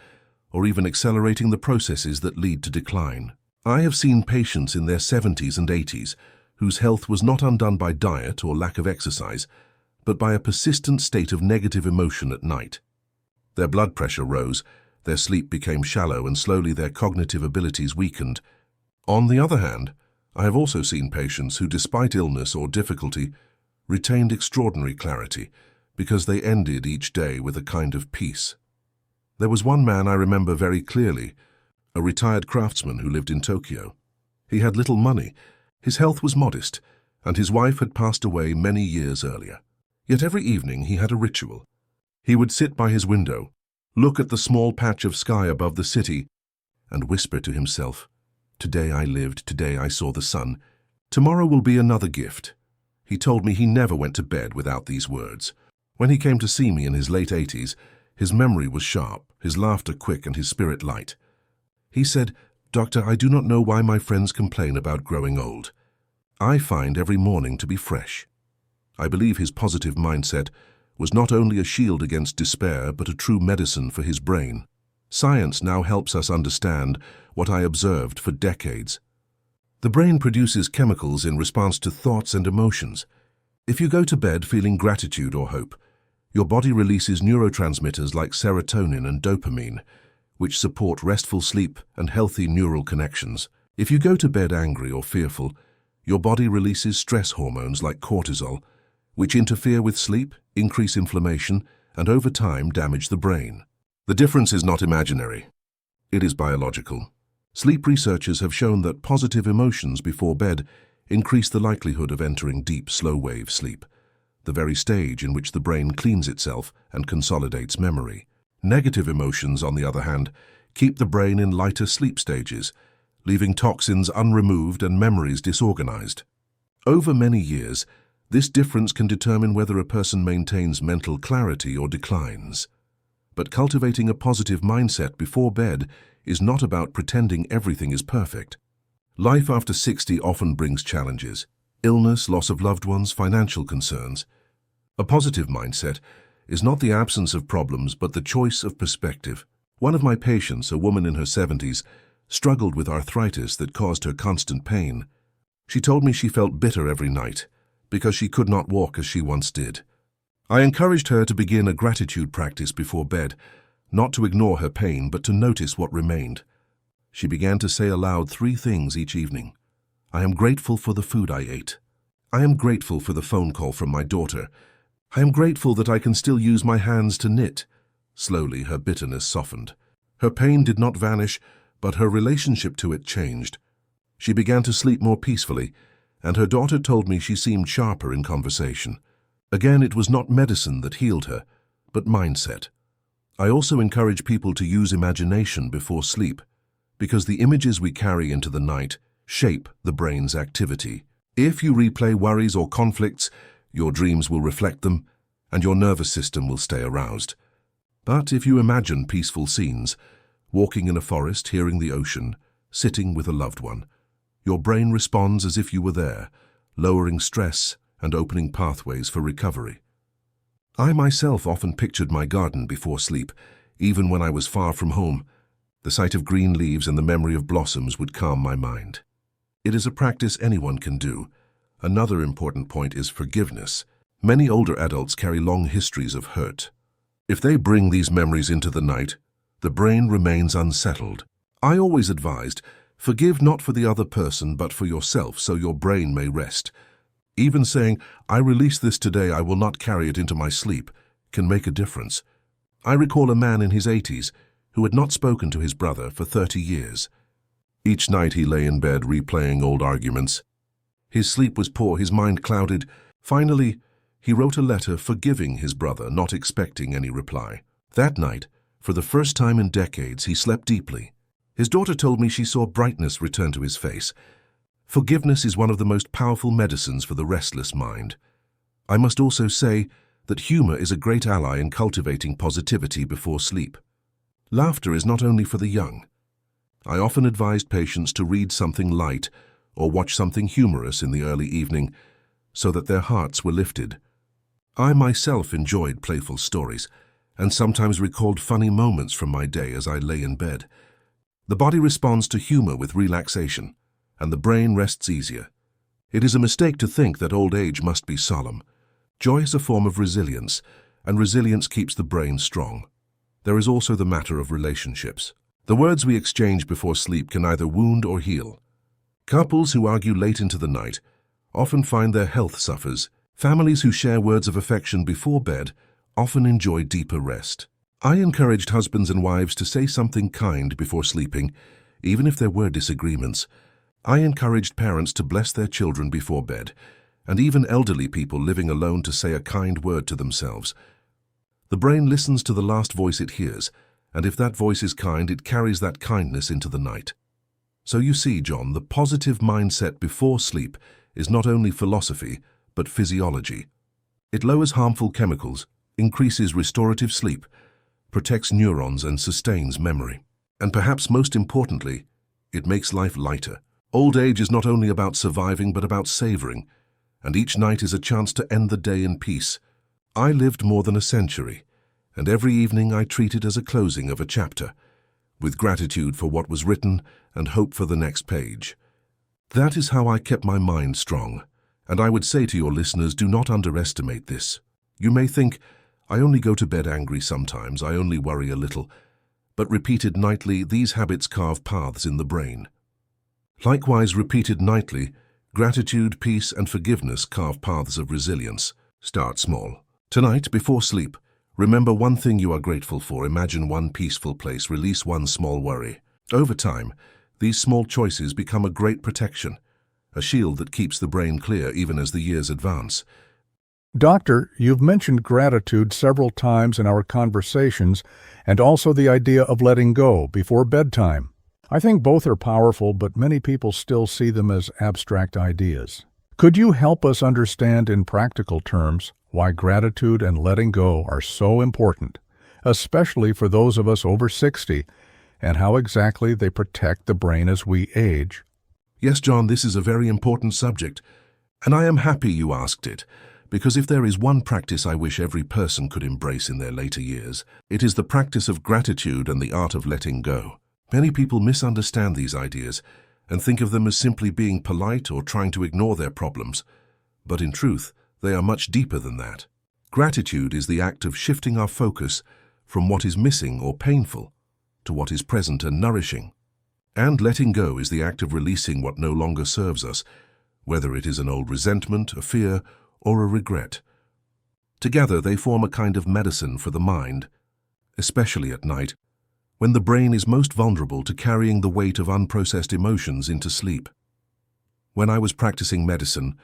or even accelerating the processes that lead to decline. I have seen patients in their 70s and 80s whose health was not undone by diet or lack of exercise, but by a persistent state of negative emotion at night. Their blood pressure rose, their sleep became shallow, and slowly their cognitive abilities weakened. On the other hand, I have also seen patients who, despite illness or difficulty, retained extraordinary clarity because they ended each day with a kind of peace. There was one man I remember very clearly, a retired craftsman who lived in Tokyo. He had little money, his health was modest, and his wife had passed away many years earlier. Yet every evening he had a ritual. He would sit by his window, look at the small patch of sky above the city, and whisper to himself, "Today I lived, today I saw the sun. Tomorrow will be another gift." He told me he never went to bed without these words. When he came to see me in his late 80s, his memory was sharp, his laughter quick, and his spirit light. He said, "Doctor, I do not know why my friends complain about growing old. I find every morning to be fresh." I believe his positive mindset was not only a shield against despair, but a true medicine for his brain. Science now helps us understand what I observed for decades. The brain produces chemicals in response to thoughts and emotions. If you go to bed feeling gratitude or hope, your body releases neurotransmitters like serotonin and dopamine, which support restful sleep and healthy neural connections. If you go to bed angry or fearful, your body releases stress hormones like cortisol, which interfere with sleep, increase inflammation, and over time damage the brain. The difference is not imaginary. It is biological. Sleep researchers have shown that positive emotions before bed increase the likelihood of entering deep, slow-wave sleep, the very stage in which the brain cleans itself and consolidates memory. Negative emotions, on the other hand, keep the brain in lighter sleep stages, leaving toxins unremoved and memories disorganized. Over many years, this difference can determine whether a person maintains mental clarity or declines. But cultivating a positive mindset before bed is not about pretending everything is perfect. Life after 60 often brings challenges: illness, loss of loved ones, financial concerns. A positive mindset is not the absence of problems, but the choice of perspective. One of my patients, a woman in her 70s, struggled with arthritis that caused her constant pain. She told me she felt bitter every night because she could not walk as she once did. I encouraged her to begin a gratitude practice before bed, not to ignore her pain, but to notice what remained. She began to say aloud 3 things each evening. I am grateful for the food I ate. I am grateful for the phone call from my daughter. I am grateful that I can still use my hands to knit. Slowly, her bitterness softened. Her pain did not vanish, but her relationship to it changed. She began to sleep more peacefully, and her daughter told me she seemed sharper in conversation. Again, it was not medicine that healed her, but mindset. I also encourage people to use imagination before sleep, because the images we carry into the night shape the brain's activity. If you replay worries or conflicts, your dreams will reflect them, and your nervous system will stay aroused. But if you imagine peaceful scenes, walking in a forest, hearing the ocean, sitting with a loved one, your brain responds as if you were there, lowering stress and opening pathways for recovery. I myself often pictured my garden before sleep, even when I was far from home. The sight of green leaves and the memory of blossoms would calm my mind. It is a practice anyone can do. Another important point is forgiveness. Many older adults carry long histories of hurt. If they bring these memories into the night, the brain remains unsettled. I always advised, forgive not for the other person but for yourself so your brain may rest. Even saying, I release this today, I will not carry it into my sleep, can make a difference. I recall a man in his 80s who had not spoken to his brother for 30 years. Each night he lay in bed replaying old arguments. His sleep was poor, his mind clouded. Finally, he wrote a letter forgiving his brother, not expecting any reply. That night, for the first time in decades, he slept deeply. His daughter told me she saw brightness return to his face. Forgiveness is one of the most powerful medicines for the restless mind. I must also say that humor is a great ally in cultivating positivity before sleep. Laughter is not only for the young. I often advised patients to read something light or watch something humorous in the early evening so that their hearts were lifted. I myself enjoyed playful stories and sometimes recalled funny moments from my day as I lay in bed. The body responds to humor with relaxation, and the brain rests easier. It is a mistake to think that old age must be solemn. Joy is a form of resilience, and resilience keeps the brain strong. There is also the matter of relationships. The words we exchange before sleep can either wound or heal. Couples who argue late into the night often find their health suffers. Families who share words of affection before bed often enjoy deeper rest. I encouraged husbands and wives to say something kind before sleeping, even if there were disagreements. I encouraged parents to bless their children before bed, and even elderly people living alone to say a kind word to themselves. The brain listens to the last voice it hears, and if that voice is kind, it carries that kindness into the night. So you see, John, the positive mindset before sleep is not only philosophy, but physiology. It lowers harmful chemicals, increases restorative sleep, protects neurons and sustains memory. And perhaps most importantly, it makes life lighter. Old age is not only about surviving but about savoring, and each night is a chance to end the day in peace. I lived more than a century, and every evening I treat it as a closing of a chapter, with gratitude for what was written and hope for the next page. That is how I kept my mind strong. And I would say to your listeners, do not underestimate this. You may think, I only go to bed angry sometimes, I only worry a little. But repeated nightly, these habits carve paths in the brain. Likewise, repeated nightly, gratitude, peace, and forgiveness carve paths of resilience. Start small. Tonight, before sleep, remember one thing you are grateful for. Imagine one peaceful place. Release one small worry. Over time, these small choices become a great protection, a shield that keeps the brain clear even as the years advance. Doctor, you've mentioned gratitude several times in our conversations and also the idea of letting go before bedtime. I think both are powerful, but many people still see them as abstract ideas. Could you help us understand in practical terms why gratitude and letting go are so important, especially for those of us over 60, and how exactly they protect the brain as we age? Yes, John, this is a very important subject, and I am happy you asked it, Because if there is one practice I wish every person could embrace in their later years, it is the practice of gratitude and the art of letting go. Many people misunderstand these ideas and think of them as simply being polite or trying to ignore their problems, but in truth, they are much deeper than that. Gratitude is the act of shifting our focus from what is missing or painful to what is present and nourishing. And letting go is the act of releasing what no longer serves us, whether it is an old resentment, a fear, or a regret. Together they form a kind of medicine for the mind, especially at night, when the brain is most vulnerable to carrying the weight of unprocessed emotions into sleep. When I was practicing medicine,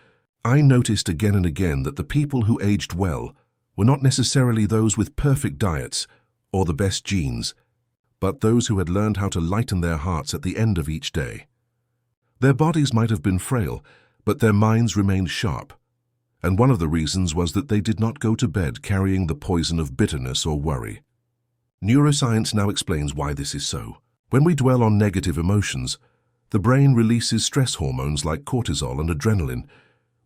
I noticed again and again that the people who aged well were not necessarily those with perfect diets or the best genes, but those who had learned how to lighten their hearts at the end of each day. Their bodies might have been frail, but their minds remained sharp. And one of the reasons was that they did not go to bed carrying the poison of bitterness or worry. Neuroscience now explains why this is so. When we dwell on negative emotions, the brain releases stress hormones like cortisol and adrenaline,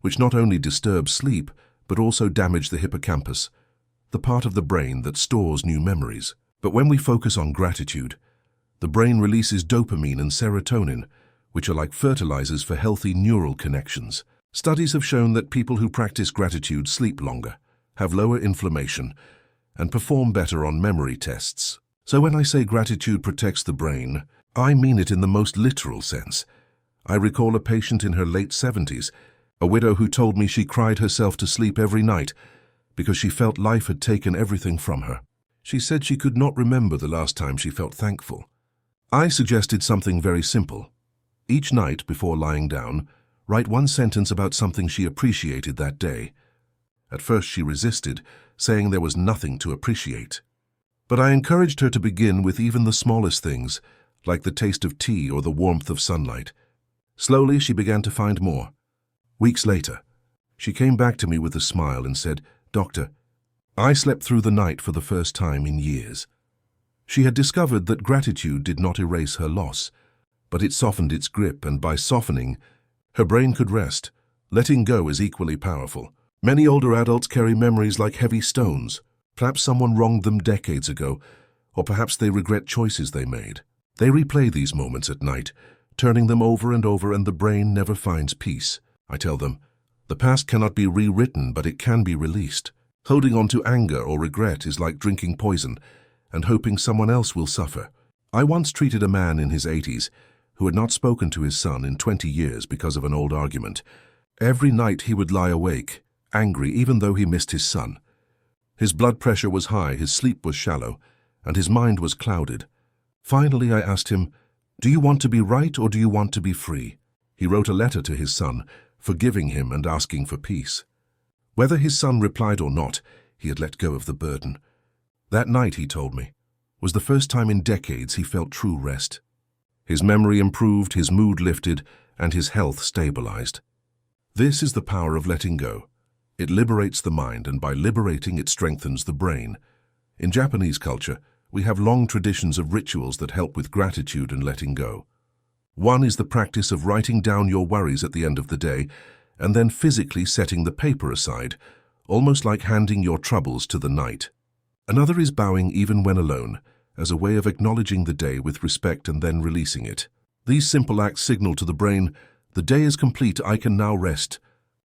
which not only disturb sleep, but also damage the hippocampus, the part of the brain that stores new memories. But when we focus on gratitude, the brain releases dopamine and serotonin, which are like fertilizers for healthy neural connections. Studies have shown that people who practice gratitude sleep longer, have lower inflammation, and perform better on memory tests. So when I say gratitude protects the brain, I mean it in the most literal sense. I recall a patient in her late 70s, a widow who told me she cried herself to sleep every night because she felt life had taken everything from her. She said she could not remember the last time she felt thankful. I suggested something very simple. Each night before lying down, write one sentence about something she appreciated that day. At first she resisted, saying there was nothing to appreciate. But I encouraged her to begin with even the smallest things, like the taste of tea or the warmth of sunlight. Slowly she began to find more. Weeks later, she came back to me with a smile and said, "Doctor, I slept through the night for the first time in years." She had discovered that gratitude did not erase her loss, but it softened its grip, and by softening, her brain could rest. Letting go is equally powerful. Many older adults carry memories like heavy stones. Perhaps someone wronged them decades ago, or perhaps they regret choices they made. They replay these moments at night, turning them over and over, and the brain never finds peace. I tell them, the past cannot be rewritten, but it can be released. Holding on to anger or regret is like drinking poison and hoping someone else will suffer. I once treated a man in his 80s who had not spoken to his son in 20 years because of an old argument. Every night he would lie awake, angry even though he missed his son. His blood pressure was high, his sleep was shallow, and his mind was clouded. Finally, I asked him, "Do you want to be right or do you want to be free?" He wrote a letter to his son, forgiving him and asking for peace. Whether his son replied or not, he had let go of the burden. That night, he told me, was the first time in decades he felt true rest. His memory improved, his mood lifted, and his health stabilized. This is the power of letting go. It liberates the mind, and by liberating it strengthens the brain. In Japanese culture, we have long traditions of rituals that help with gratitude and letting go. One is the practice of writing down your worries at the end of the day and then physically setting the paper aside, almost like handing your troubles to the night. Another is bowing even when alone, as a way of acknowledging the day with respect and then releasing it. These simple acts signal to the brain, "The day is complete, I can now rest."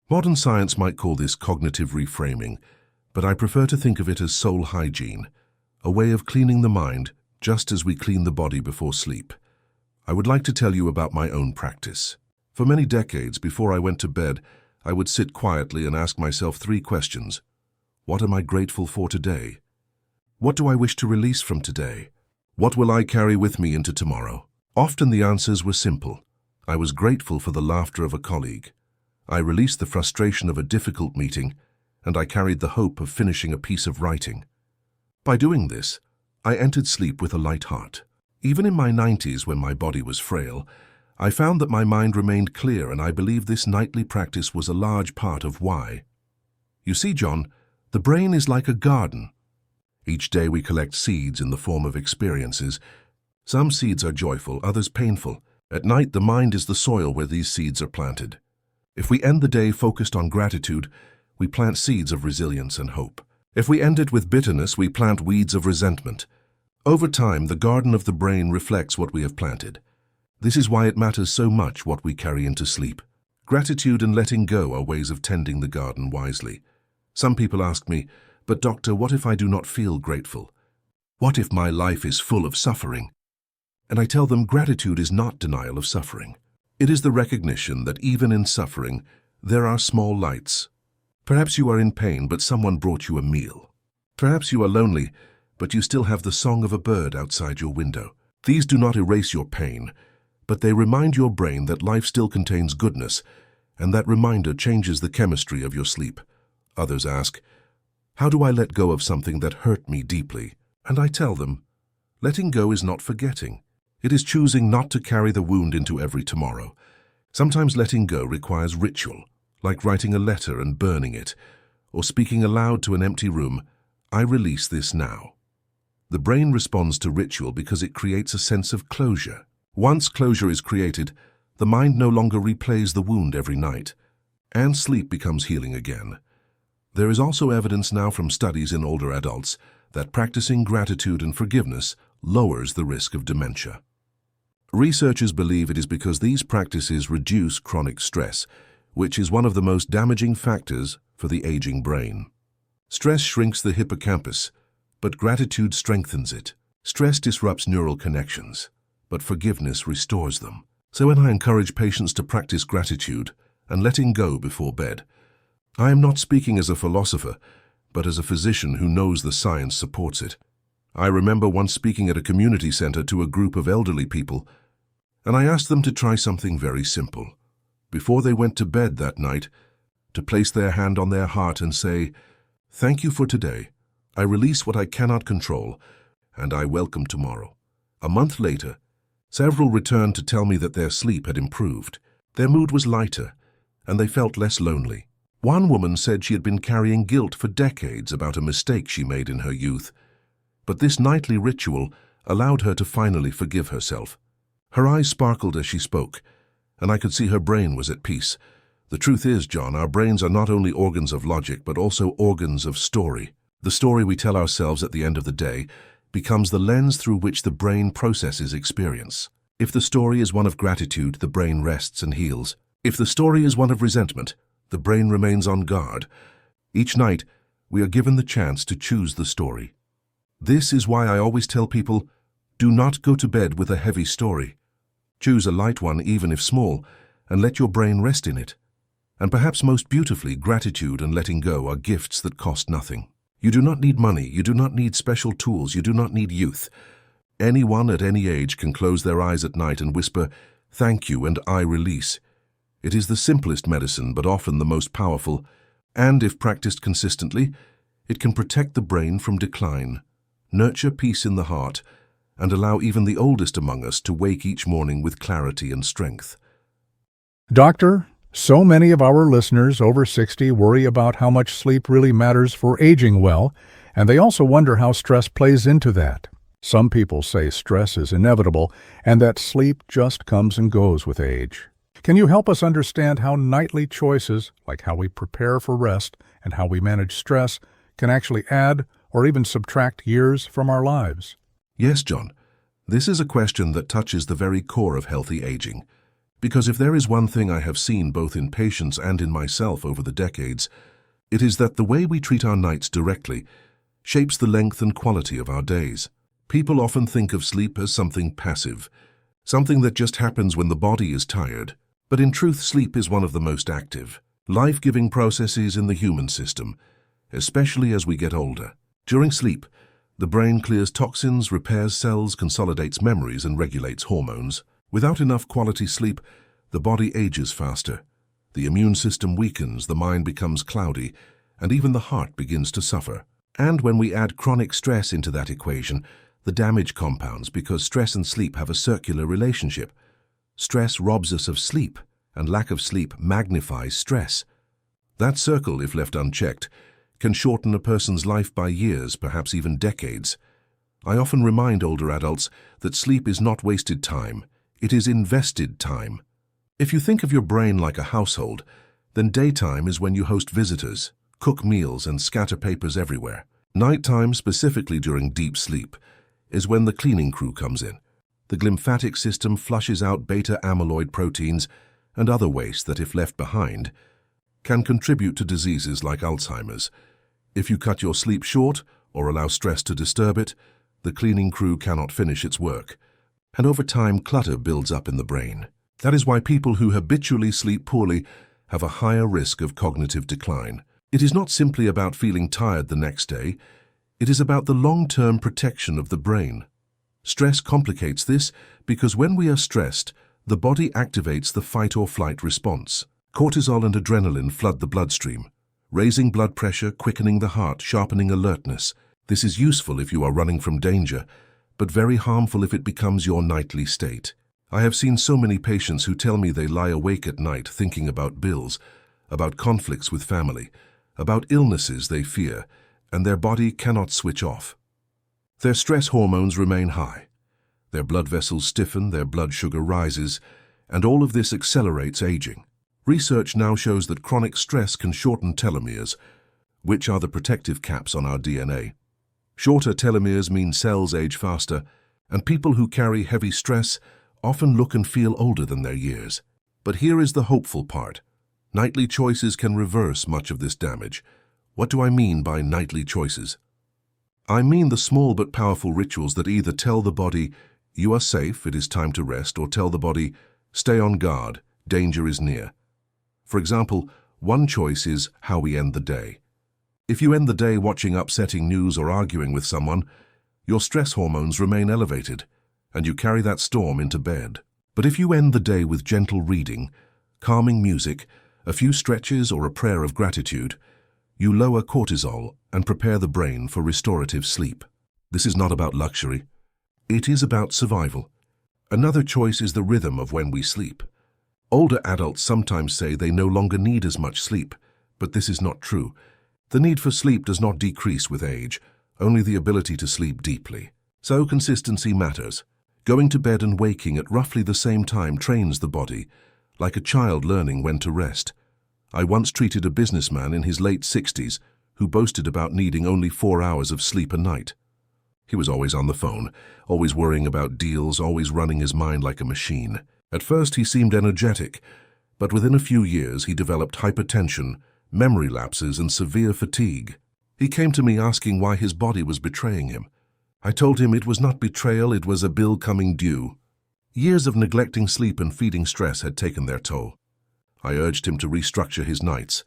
Modern science might call this cognitive reframing, but I prefer to think of it as soul hygiene, a way of cleaning the mind just as we clean the body before sleep. I would like to tell you about my own practice. For many decades, before I went to bed, I would sit quietly and ask myself 3 questions. What am I grateful for today? What do I wish to release from today? What will I carry with me into tomorrow? Often the answers were simple. I was grateful for the laughter of a colleague. I released the frustration of a difficult meeting, and I carried the hope of finishing a piece of writing. By doing this, I entered sleep with a light heart. Even in my 90s, when my body was frail, I found that my mind remained clear, and I believe this nightly practice was a large part of why. You see, John, the brain is like a garden. Each day we collect seeds in the form of experiences. Some seeds are joyful, others painful. At night, the mind is the soil where these seeds are planted. If we end the day focused on gratitude, we plant seeds of resilience and hope. If we end it with bitterness, we plant weeds of resentment. Over time, the garden of the brain reflects what we have planted. This is why it matters so much what we carry into sleep. Gratitude and letting go are ways of tending the garden wisely. Some people ask me, "But doctor, what if I do not feel grateful? What if my life is full of suffering?" And I tell them gratitude is not denial of suffering. It is the recognition that even in suffering, there are small lights. Perhaps you are in pain, but someone brought you a meal. Perhaps you are lonely, but you still have the song of a bird outside your window. These do not erase your pain, but they remind your brain that life still contains goodness, and that reminder changes the chemistry of your sleep. Others ask, "How do I let go of something that hurt me deeply?" And I tell them, letting go is not forgetting. It is choosing not to carry the wound into every tomorrow. Sometimes letting go requires ritual, like writing a letter and burning it, or speaking aloud to an empty room, "I release this now." The brain responds to ritual because it creates a sense of closure. Once closure is created, the mind no longer replays the wound every night, and sleep becomes healing again. There is also evidence now from studies in older adults that practicing gratitude and forgiveness lowers the risk of dementia. Researchers believe it is because these practices reduce chronic stress, which is one of the most damaging factors for the aging brain. Stress shrinks the hippocampus, but gratitude strengthens it. Stress disrupts neural connections, but forgiveness restores them. So when I encourage patients to practice gratitude and letting go before bed, I am not speaking as a philosopher, but as a physician who knows the science supports it. I remember once speaking at a community center to a group of elderly people, and I asked them to try something very simple. Before they went to bed that night, to place their hand on their heart and say, "Thank you for today. I release what I cannot control, and I welcome tomorrow." A month later, several returned to tell me that their sleep had improved. Their mood was lighter, and they felt less lonely. One woman said she had been carrying guilt for decades about a mistake she made in her youth, but this nightly ritual allowed her to finally forgive herself. Her eyes sparkled as she spoke, and I could see her brain was at peace. The truth is, John, our brains are not only organs of logic, but also organs of story. The story we tell ourselves at the end of the day becomes the lens through which the brain processes experience. If the story is one of gratitude, the brain rests and heals. If the story is one of resentment, the brain remains on guard. Each night, we are given the chance to choose the story. This is why I always tell people, do not go to bed with a heavy story. Choose a light one, even if small, and let your brain rest in it. And perhaps most beautifully, gratitude and letting go are gifts that cost nothing. You do not need money, you do not need special tools, you do not need youth. Anyone at any age can close their eyes at night and whisper, "Thank you," and "I release." It is the simplest medicine, but often the most powerful, and if practiced consistently, it can protect the brain from decline, nurture peace in the heart, and allow even the oldest among us to wake each morning with clarity and strength. Doctor, so many of our listeners over 60 worry about how much sleep really matters for aging well, and they also wonder how stress plays into that. Some people say stress is inevitable and that sleep just comes and goes with age. Can you help us understand how nightly choices, like how we prepare for rest and how we manage stress, can actually add or even subtract years from our lives? Yes, John. This is a question that touches the very core of healthy aging. Because if there is one thing I have seen both in patients and in myself over the decades, it is that the way we treat our nights directly shapes the length and quality of our days. People often think of sleep as something passive, something that just happens when the body is tired. But in truth, sleep is one of the most active, life-giving processes in the human system, especially as we get older. During sleep, the brain clears toxins, repairs cells, consolidates memories, and regulates hormones. Without enough quality sleep, the body ages faster. The immune system weakens, the mind becomes cloudy, and even the heart begins to suffer. And when we add chronic stress into that equation, the damage compounds because stress and sleep have a circular relationship. Stress robs us of sleep, and lack of sleep magnifies stress. That circle, if left unchecked, can shorten a person's life by years, perhaps even decades. I often remind older adults that sleep is not wasted time, it is invested time. If you think of your brain like a household, then daytime is when you host visitors, cook meals, and scatter papers everywhere. Nighttime, specifically during deep sleep, is when the cleaning crew comes in. The glymphatic system flushes out beta-amyloid proteins and other waste that, if left behind, can contribute to diseases like Alzheimer's. If you cut your sleep short or allow stress to disturb it, the cleaning crew cannot finish its work, and over time clutter builds up in the brain. That is why people who habitually sleep poorly have a higher risk of cognitive decline. It is not simply about feeling tired the next day, it is about the long-term protection of the brain. Stress complicates this because when we are stressed, the body activates the fight-or-flight response. Cortisol and adrenaline flood the bloodstream, raising blood pressure, quickening the heart, sharpening alertness. This is useful if you are running from danger, but very harmful if it becomes your nightly state. I have seen so many patients who tell me they lie awake at night thinking about bills, about conflicts with family, about illnesses they fear, and their body cannot switch off. Their stress hormones remain high. Their blood vessels stiffen, their blood sugar rises, and all of this accelerates aging. Research now shows that chronic stress can shorten telomeres, which are the protective caps on our DNA. Shorter telomeres mean cells age faster, and people who carry heavy stress often look and feel older than their years. But here is the hopeful part. Nightly choices can reverse much of this damage. What do I mean by nightly choices? I mean the small but powerful rituals that either tell the body, you are safe, it is time to rest, or tell the body, stay on guard, danger is near. For example, one choice is how we end the day. If you end the day watching upsetting news or arguing with someone, your stress hormones remain elevated, and you carry that storm into bed. But if you end the day with gentle reading, calming music, a few stretches, or a prayer of gratitude, you lower cortisol and prepare the brain for restorative sleep. This is not about luxury. It is about survival. Another choice is the rhythm of when we sleep. Older adults sometimes say they no longer need as much sleep, but this is not true. The need for sleep does not decrease with age, only the ability to sleep deeply. So consistency matters. Going to bed and waking at roughly the same time trains the body, like a child learning when to rest. I once treated a businessman in his late 60s who boasted about needing only 4 hours of sleep a night. He was always on the phone, always worrying about deals, always running his mind like a machine. At first he seemed energetic, but within a few years he developed hypertension, memory lapses, and severe fatigue. He came to me asking why his body was betraying him. I told him it was not betrayal, it was a bill coming due. Years of neglecting sleep and feeding stress had taken their toll. I urged him to restructure his nights,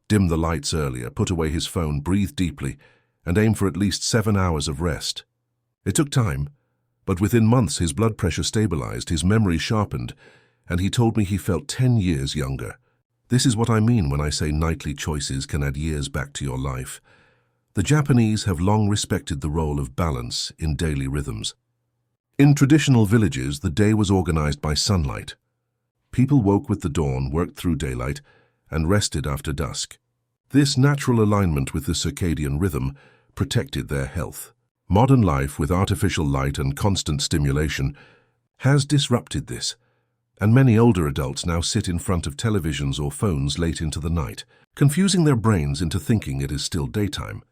dim the lights earlier, put away his phone, breathe deeply, and aim for at least 7 hours of rest. It took time, but within months his blood pressure stabilized, his memory sharpened, and he told me he felt 10 years younger. This is what I mean when I say nightly choices can add years back to your life. The Japanese have long respected the role of balance in daily rhythms. In traditional villages, the day was organized by sunlight. People woke with the dawn, worked through daylight, and rested after dusk. This natural alignment with the circadian rhythm protected their health. Modern life, with artificial light and constant stimulation, has disrupted this, and many older adults now sit in front of televisions or phones late into the night, confusing their brains into thinking it is still daytime.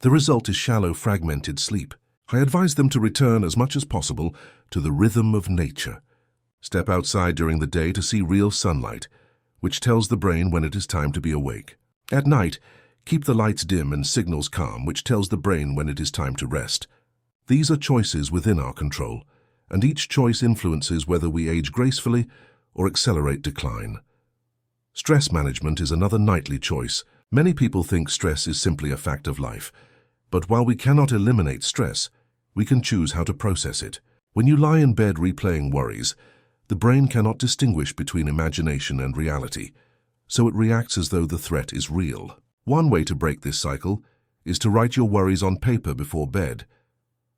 The result is shallow, fragmented sleep. I advise them to return as much as possible to the rhythm of nature. Step outside during the day to see real sunlight, which tells the brain when it is time to be awake. At night, keep the lights dim and signals calm, which tells the brain when it is time to rest. These are choices within our control, and each choice influences whether we age gracefully or accelerate decline. Stress management is another nightly choice. Many people think stress is simply a fact of life, but while we cannot eliminate stress, we can choose how to process it. When you lie in bed replaying worries, the brain cannot distinguish between imagination and reality, so it reacts as though the threat is real. One way to break this cycle is to write your worries on paper before bed,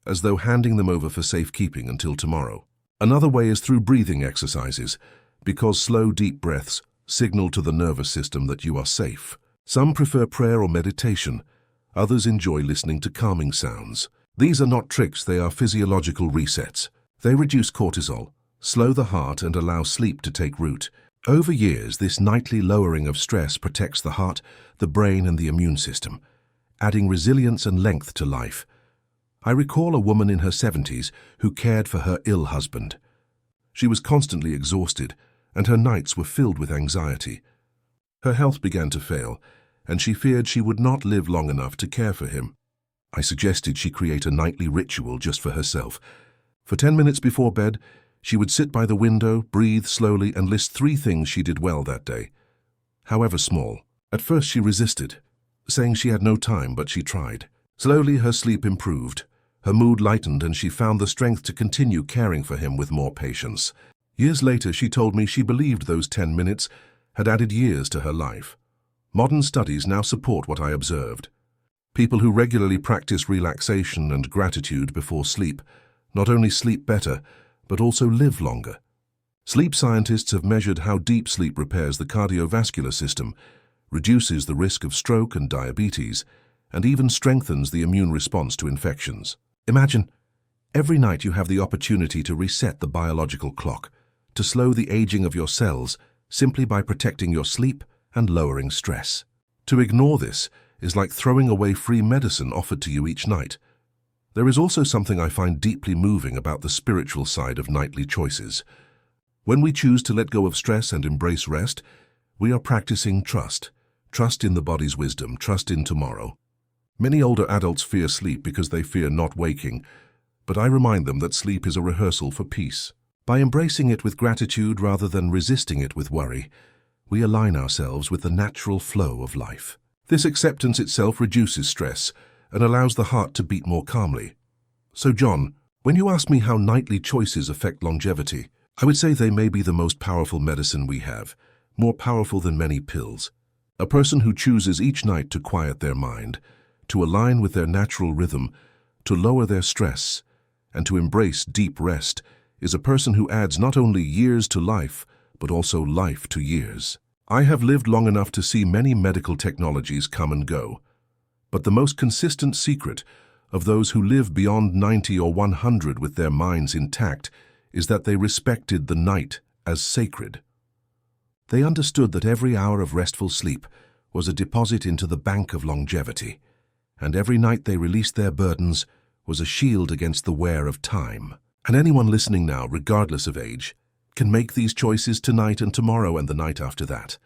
as though handing them over for safekeeping until tomorrow. Another way is through breathing exercises, because slow, deep breaths signal to the nervous system that you are safe. Some prefer prayer or meditation. Others enjoy listening to calming sounds. These are not tricks, they are physiological resets. They reduce cortisol, slow the heart, and allow sleep to take root. Over years, this nightly lowering of stress protects the heart, the brain, and the immune system, adding resilience and length to life. I recall a woman in her 70s who cared for her ill husband. She was constantly exhausted, and her nights were filled with anxiety. Her health began to fail, and she feared she would not live long enough to care for him. I suggested she create a nightly ritual just for herself. For 10 minutes before bed, she would sit by the window, breathe slowly, and list 3 things she did well that day, however small. At first she resisted, saying she had no time, but she tried. Slowly her sleep improved, her mood lightened, and she found the strength to continue caring for him with more patience. Years later, she told me she believed those 10 minutes had added years to her life. Modern studies now support what I observed. People who regularly practice relaxation and gratitude before sleep not only sleep better, but also live longer. Sleep scientists have measured how deep sleep repairs the cardiovascular system, reduces the risk of stroke and diabetes, and even strengthens the immune response to infections. Imagine, every night you have the opportunity to reset the biological clock, to slow the aging of your cells simply by protecting your sleep and lowering stress. To ignore this is like throwing away free medicine offered to you each night. There is also something I find deeply moving about the spiritual side of nightly choices. When we choose to let go of stress and embrace rest, we are practicing trust. Trust in the body's wisdom, trust in tomorrow. Many older adults fear sleep because they fear not waking, but I remind them that sleep is a rehearsal for peace. By embracing it with gratitude rather than resisting it with worry, we align ourselves with the natural flow of life. This acceptance itself reduces stress and allows the heart to beat more calmly. So John, when you ask me how nightly choices affect longevity, I would say they may be the most powerful medicine we have, more powerful than many pills. A person who chooses each night to quiet their mind, to align with their natural rhythm, to lower their stress, and to embrace deep rest is a person who adds not only years to life, but also life to years. I have lived long enough to see many medical technologies come and go, but the most consistent secret of those who live beyond 90 or 100 with their minds intact is that they respected the night as sacred. They understood that every hour of restful sleep was a deposit into the bank of longevity, and every night they released their burdens was a shield against the wear of time. And anyone listening now, regardless of age, can make these choices tonight and tomorrow and the night after that.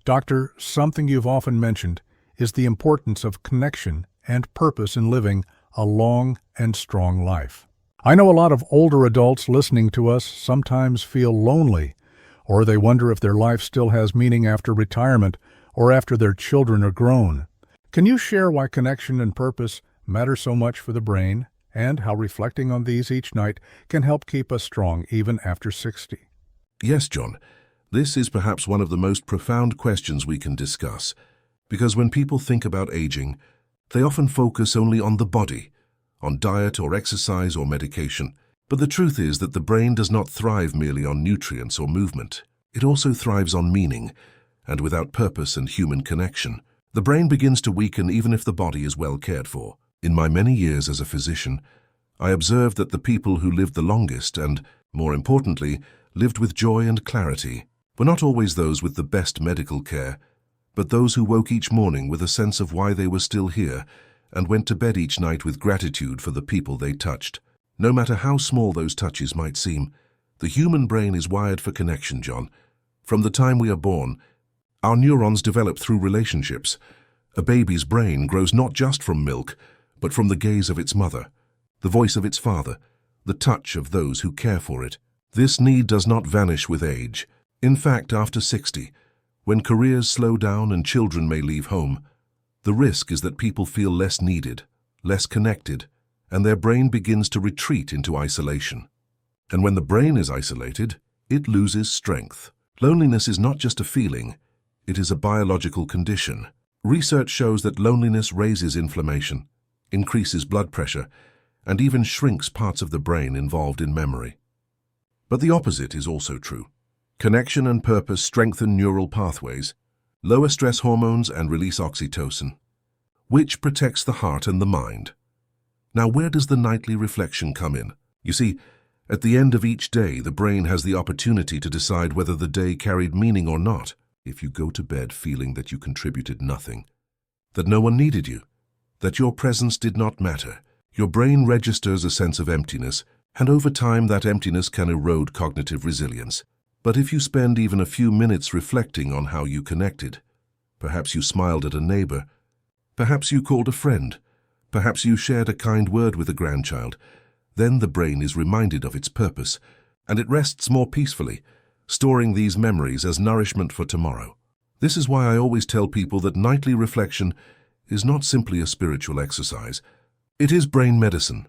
Doctor, something you've often mentioned is the importance of connection and purpose in living a long and strong life. I know a lot of older adults listening to us sometimes feel lonely, or they wonder if their life still has meaning after retirement or after their children are grown. Can you share why connection and purpose matter so much for the brain, and how reflecting on these each night can help keep us strong even after 60? Yes, John. This is perhaps one of the most profound questions we can discuss, because when people think about aging, they often focus only on the body, on diet or exercise or medication. But the truth is that the brain does not thrive merely on nutrients or movement. It also thrives on meaning, and without purpose and human connection, the brain begins to weaken even if the body is well cared for. In my many years as a physician, I observed that the people who lived the longest and, more importantly, lived with joy and clarity were not always those with the best medical care, but those who woke each morning with a sense of why they were still here and went to bed each night with gratitude for the people they touched. No matter how small those touches might seem, the human brain is wired for connection, John. From the time we are born, our neurons develop through relationships. A baby's brain grows not just from milk, but from the gaze of its mother, the voice of its father, the touch of those who care for it. This need does not vanish with age. In fact, after 60, when careers slow down and children may leave home, the risk is that people feel less needed, less connected, and their brain begins to retreat into isolation. And when the brain is isolated, it loses strength. Loneliness is not just a feeling, it is a biological condition. Research shows that loneliness raises inflammation, increases blood pressure, and even shrinks parts of the brain involved in memory. But the opposite is also true. Connection and purpose strengthen neural pathways, lower stress hormones, and release oxytocin, which protects the heart and the mind. Now, where does the nightly reflection come in? You see, At the end of each day, the brain has the opportunity to decide whether the day carried meaning or not. If you go to bed feeling that you contributed nothing, that no one needed you, that your presence did not matter, your brain registers a sense of emptiness, and over time that emptiness can erode cognitive resilience. But if you spend even a few minutes reflecting on how you connected, perhaps you smiled at a neighbor, perhaps you called a friend, perhaps you shared a kind word with a grandchild, then the brain is reminded of its purpose, and it rests more peacefully, storing these memories as nourishment for tomorrow. This is why I always tell people that nightly reflection is not simply a spiritual exercise. It is brain medicine.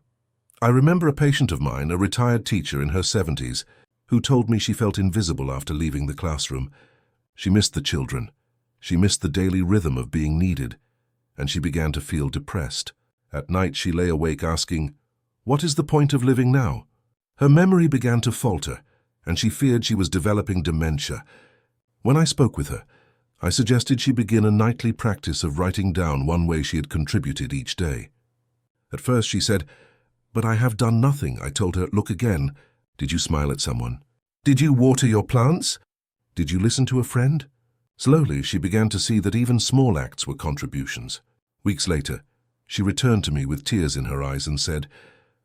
I remember a patient of mine, a retired teacher in her 70s, who told me she felt invisible after leaving the classroom. She missed the children. She missed the daily rhythm of being needed, and she began to feel depressed. At night she lay awake asking, "What is the point of living now?" Her memory began to falter, and she feared she was developing dementia. When I spoke with her, I suggested she begin a nightly practice of writing down one way she had contributed each day. At first she said, "But I have done nothing." I told her, "Look again. Did you smile at someone? Did you water your plants? Did you listen to a friend?" Slowly, she began to see that even small acts were contributions. Weeks later, she returned to me with tears in her eyes and said,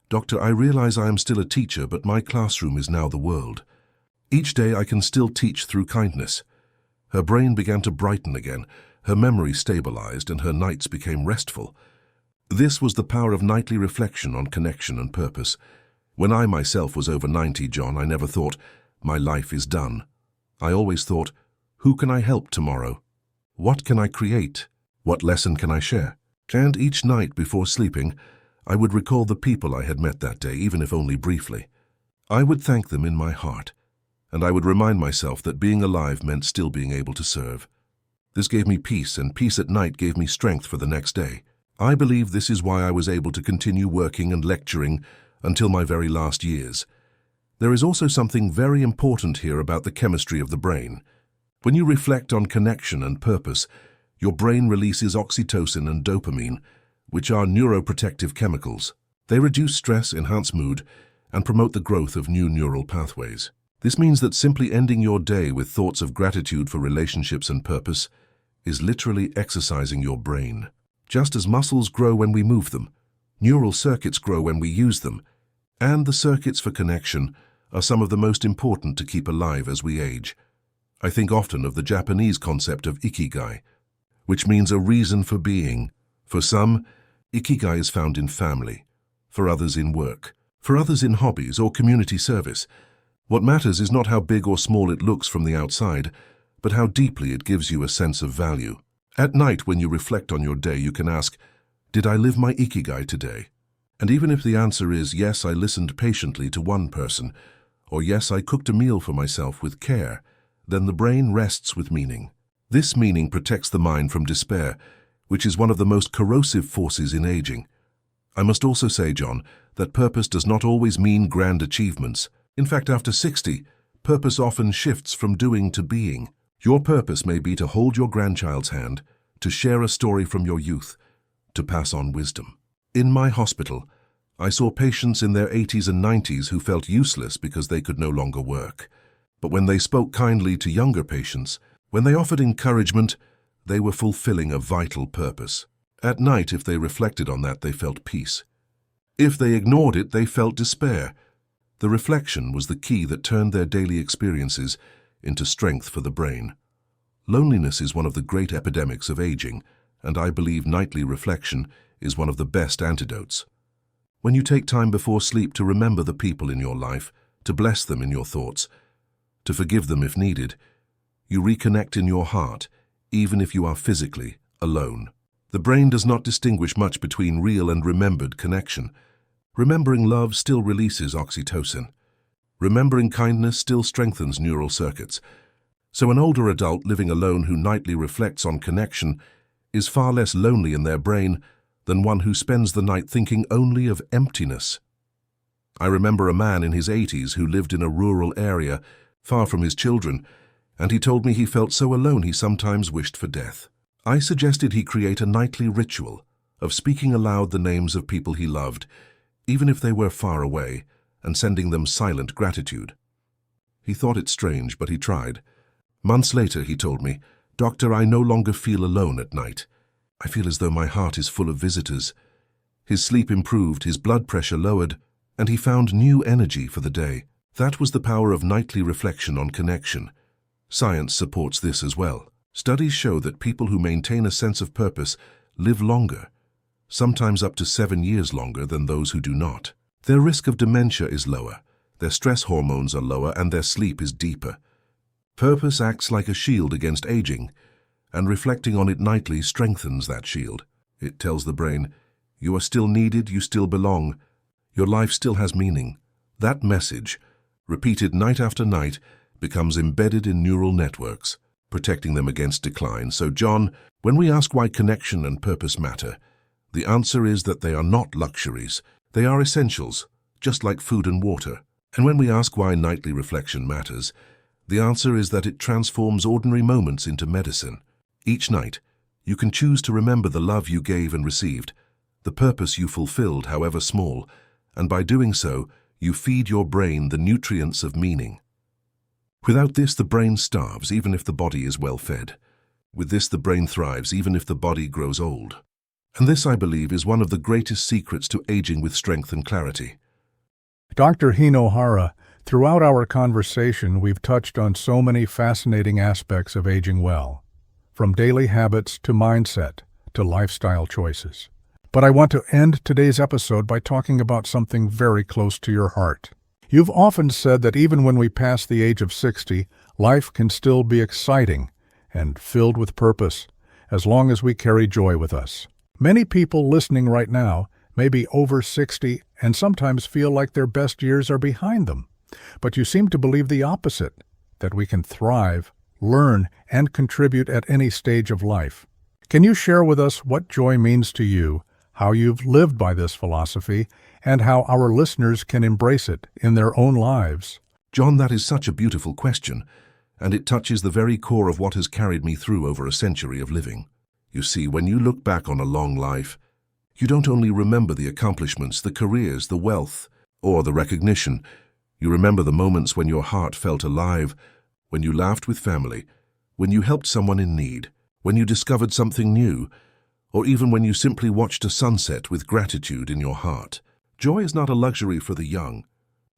"Doctor, I realize I am still a teacher, but my classroom is now the world. Each day I can still teach through kindness." Her brain began to brighten again, her memory stabilized, and her nights became restful. This was the power of nightly reflection on connection and purpose. When I myself was over 90, John, I never thought, "My life is done." I always thought, "Who can I help tomorrow? What can I create? What lesson can I share?" And each night before sleeping, I would recall the people I had met that day, even if only briefly. I would thank them in my heart, and I would remind myself that being alive meant still being able to serve. This gave me peace, and peace at night gave me strength for the next day. I believe this is why I was able to continue working and lecturing until my very last years. There is also something very important here about the chemistry of the brain. When you reflect on connection and purpose, your brain releases oxytocin and dopamine, which are neuroprotective chemicals. They reduce stress, enhance mood, and promote the growth of new neural pathways. This means that simply ending your day with thoughts of gratitude for relationships and purpose is literally exercising your brain. Just as muscles grow when we move them, neural circuits grow when we use them, and the circuits for connection are some of the most important to keep alive as we age. I think often of the Japanese concept of ikigai, which means a reason for being. For some, ikigai is found in family, for others in work, for others in hobbies or community service. What matters is not how big or small it looks from the outside, but how deeply it gives you a sense of value. At night, when you reflect on your day, you can ask, "Did I live my ikigai today?" And even if the answer is, "Yes, I listened patiently to one person," or "Yes, I cooked a meal for myself with care," then the brain rests with meaning. This meaning protects the mind from despair, which is one of the most corrosive forces in aging. I must also say, John, that purpose does not always mean grand achievements. In fact, after 60, purpose often shifts from doing to being. Your purpose may be to hold your grandchild's hand, to share a story from your youth, to pass on wisdom. In my hospital, I saw patients in their 80s and 90s who felt useless because they could no longer work. But when they spoke kindly to younger patients, when they offered encouragement, they were fulfilling a vital purpose. At night, if they reflected on that, they felt peace. If they ignored it, they felt despair. The reflection was the key that turned their daily experiences into strength for the brain. Loneliness is one of the great epidemics of aging, and I believe nightly reflection is one of the best antidotes. When you take time before sleep to remember the people in your life, to bless them in your thoughts, to forgive them if needed, you reconnect in your heart, even if you are physically alone. The brain does not distinguish much between real and remembered connection. Remembering love still releases oxytocin. Remembering kindness still strengthens neural circuits. So an older adult living alone who nightly reflects on connection is far less lonely in their brain than one who spends the night thinking only of emptiness. I remember a man in his 80s who lived in a rural area, far from his children, and he told me he felt so alone he sometimes wished for death. I suggested he create a nightly ritual of speaking aloud the names of people he loved, even if they were far away, and sending them silent gratitude. He thought it strange, but he tried. Months later, he told me, "Doctor, I no longer feel alone at night. I feel as though my heart is full of visitors." His sleep improved, his blood pressure lowered, and he found new energy for the day. That was the power of nightly reflection on connection. Science supports this as well. Studies show that people who maintain a sense of purpose live longer, sometimes up to 7 years longer than those who do not. Their risk of dementia is lower, their stress hormones are lower, and their sleep is deeper. Purpose acts like a shield against aging, and reflecting on it nightly strengthens that shield. It tells the brain, you are still needed, you still belong, your life still has meaning. That message, repeated night after night, becomes embedded in neural networks, protecting them against decline. So, John, when we ask why connection and purpose matter, the answer is that they are not luxuries. They are essentials, just like food and water. And when we ask why nightly reflection matters, the answer is that it transforms ordinary moments into medicine. Each night, you can choose to remember the love you gave and received, the purpose you fulfilled, however small, and by doing so, you feed your brain the nutrients of meaning. Without this, the brain starves, even if the body is well fed. With this, the brain thrives, even if the body grows old. And this, I believe, is one of the greatest secrets to aging with strength and clarity. Dr. Hinohara, throughout our conversation, we've touched on so many fascinating aspects of aging well, from daily habits to mindset to lifestyle choices. But I want to end today's episode by talking about something very close to your heart. You've often said that even when we pass the age of 60, life can still be exciting and filled with purpose, as long as we carry joy with us. Many people listening right now may be over 60 and sometimes feel like their best years are behind them. But you seem to believe the opposite, that we can thrive, learn, and contribute at any stage of life. Can you share with us what joy means to you, how you've lived by this philosophy, and how our listeners can embrace it in their own lives? John, that is such a beautiful question, and it touches the very core of what has carried me through over a century of living. You see, when you look back on a long life, you don't only remember the accomplishments, the careers, the wealth, or the recognition. You remember the moments when your heart felt alive, when you laughed with family, when you helped someone in need, when you discovered something new, or even when you simply watched a sunset with gratitude in your heart. Joy is not a luxury for the young.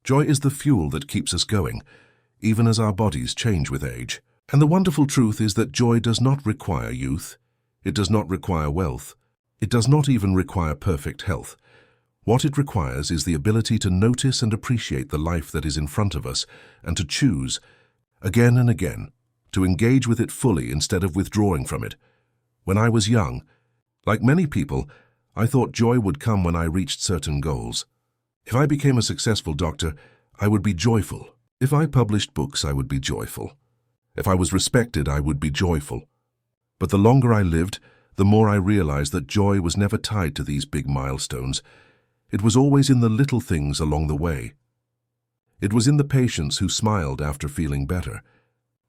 Joy is the fuel that keeps us going, even as our bodies change with age. And the wonderful truth is that joy does not require youth. It does not require wealth. It does not even require perfect health. What it requires is the ability to notice and appreciate the life that is in front of us, and to choose, again and again, to engage with it fully instead of withdrawing from it. When I was young, like many people, I thought joy would come when I reached certain goals. If I became a successful doctor, I would be joyful. If I published books, I would be joyful. If I was respected, I would be joyful. But the longer I lived, the more I realized that joy was never tied to these big milestones. It was always in the little things along the way. It was in the patients who smiled after feeling better.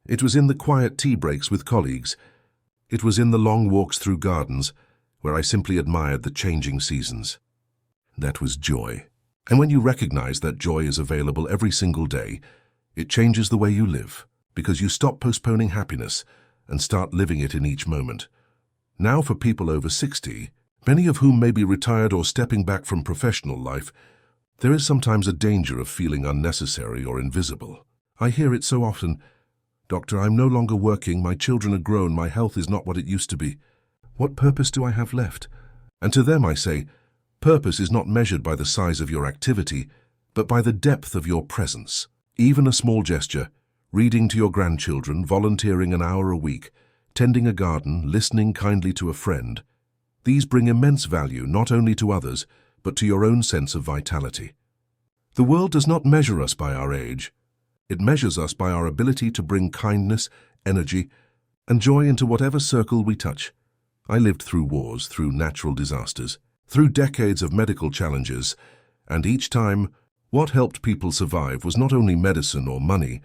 It was in the quiet tea breaks with colleagues. It was in the long walks through gardens, where I simply admired the changing seasons. That was joy. And when you recognize that joy is available every single day, it changes the way you live, because you stop postponing happiness and start living it in each moment. Now, for people over 60, many of whom may be retired or stepping back from professional life, there is sometimes a danger of feeling unnecessary or invisible. I hear it so often, "Doctor, I'm no longer working, my children are grown, my health is not what it used to be. What purpose do I have left?" And to them I say, purpose is not measured by the size of your activity, but by the depth of your presence. Even a small gesture, reading to your grandchildren, volunteering an hour a week, tending a garden, listening kindly to a friend, these bring immense value not only to others, but to your own sense of vitality. The world does not measure us by our age. It measures us by our ability to bring kindness, energy, and joy into whatever circle we touch. I lived through wars, through natural disasters, through decades of medical challenges, and each time, what helped people survive was not only medicine or money,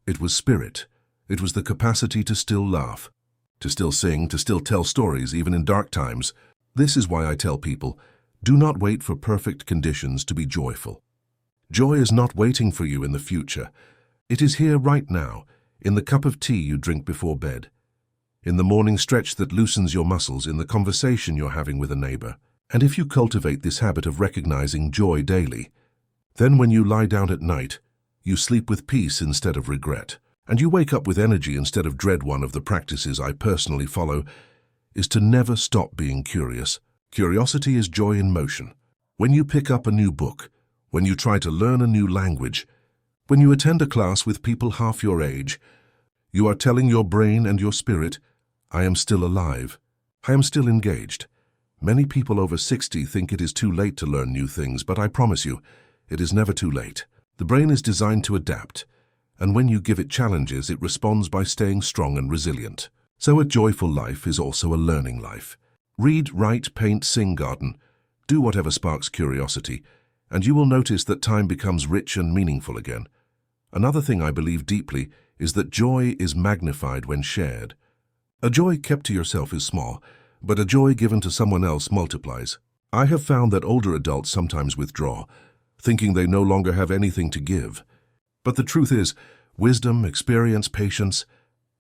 it was spirit. It was the capacity to still laugh, to still sing, to still tell stories even in dark times. This is why I tell people, do not wait for perfect conditions to be joyful. Joy is not waiting for you in the future. It is here right now, in the cup of tea you drink before bed, in the morning stretch that loosens your muscles, in the conversation you're having with a neighbor. And if you cultivate this habit of recognizing joy daily, then when you lie down at night, you sleep with peace instead of regret, and you wake up with energy instead of dread. One of the practices I personally follow is to never stop being curious. Curiosity is joy in motion. When you pick up a new book, when you try to learn a new language, when you attend a class with people half your age, you are telling your brain and your spirit, I am still alive. I am still engaged. Many people over 60 think it is too late to learn new things, but I promise you, it is never too late. The brain is designed to adapt, and when you give it challenges, it responds by staying strong and resilient. So a joyful life is also a learning life. Read, write, paint, sing, garden. Do whatever sparks curiosity, and you will notice that time becomes rich and meaningful again. Another thing I believe deeply is that joy is magnified when shared. A joy kept to yourself is small, but a joy given to someone else multiplies. I have found that older adults sometimes withdraw, thinking they no longer have anything to give. But the truth is, wisdom, experience, patience,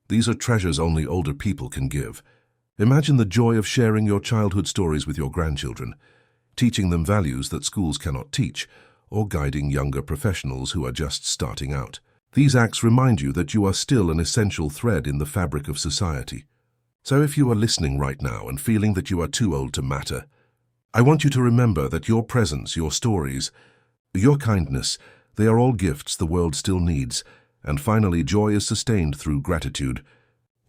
these are treasures only older people can give. Imagine the joy of sharing your childhood stories with your grandchildren, teaching them values that schools cannot teach, or guiding younger professionals who are just starting out. These acts remind you that you are still an essential thread in the fabric of society. So if you are listening right now and feeling that you are too old to matter, I want you to remember that your presence, your stories, your kindness, they are all gifts the world still needs. And finally, joy is sustained through gratitude.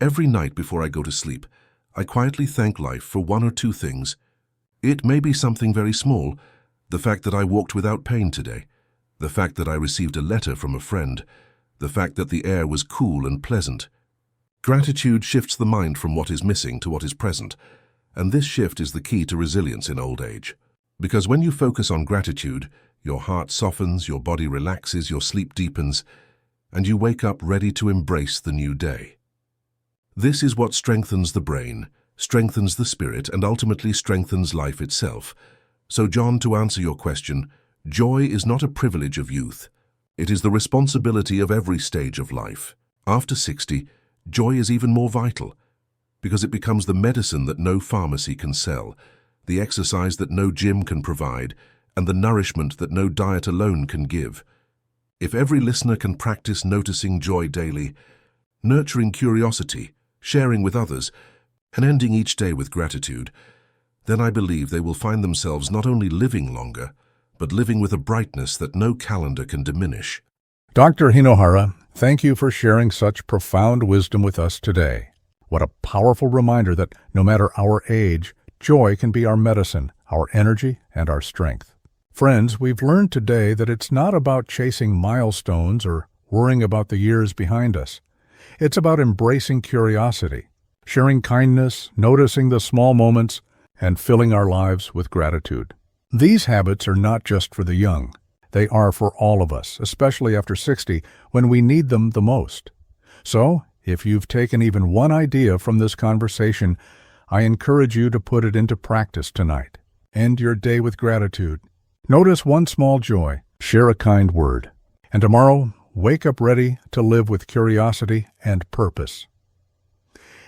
Every night before I go to sleep, I quietly thank life for one or two things. It may be something very small, the fact that I walked without pain today, the fact that I received a letter from a friend, the fact that the air was cool and pleasant. Gratitude shifts the mind from what is missing to what is present, and this shift is the key to resilience in old age. Because when you focus on gratitude, your heart softens, your body relaxes, your sleep deepens, and you wake up ready to embrace the new day. This is what strengthens the brain, strengthens the spirit, and ultimately strengthens life itself. So, John, to answer your question, joy is not a privilege of youth. It is the responsibility of every stage of life. After 60, joy is even more vital, because it becomes the medicine that no pharmacy can sell, the exercise that no gym can provide, and the nourishment that no diet alone can give. If every listener can practice noticing joy daily, nurturing curiosity, sharing with others, and ending each day with gratitude, then I believe they will find themselves not only living longer, but living with a brightness that no calendar can diminish. Dr. Hinohara, thank you for sharing such profound wisdom with us today. What a powerful reminder that no matter our age, joy can be our medicine, our energy, and our strength. Friends, we've learned today that it's not about chasing milestones or worrying about the years behind us. It's about embracing curiosity, sharing kindness, noticing the small moments, and filling our lives with gratitude. These habits are not just for the young. They are for all of us, especially after 60, when we need them the most. So, if you've taken even one idea from this conversation, I encourage you to put it into practice tonight. End your day with gratitude. Notice one small joy. Share a kind word. And tomorrow, wake up ready to live with curiosity and purpose.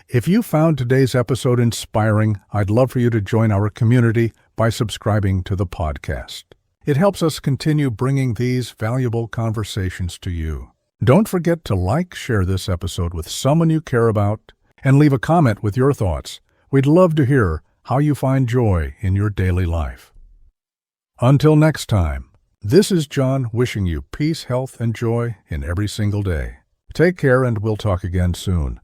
If you found today's episode inspiring, I'd love for you to join our community by subscribing to the podcast. It helps us continue bringing these valuable conversations to you. Don't forget to like, share this episode with someone you care about, and leave a comment with your thoughts. We'd love to hear how you find joy in your daily life. Until next time, this is John wishing you peace, health, and joy in every single day. Take care, and we'll talk again soon.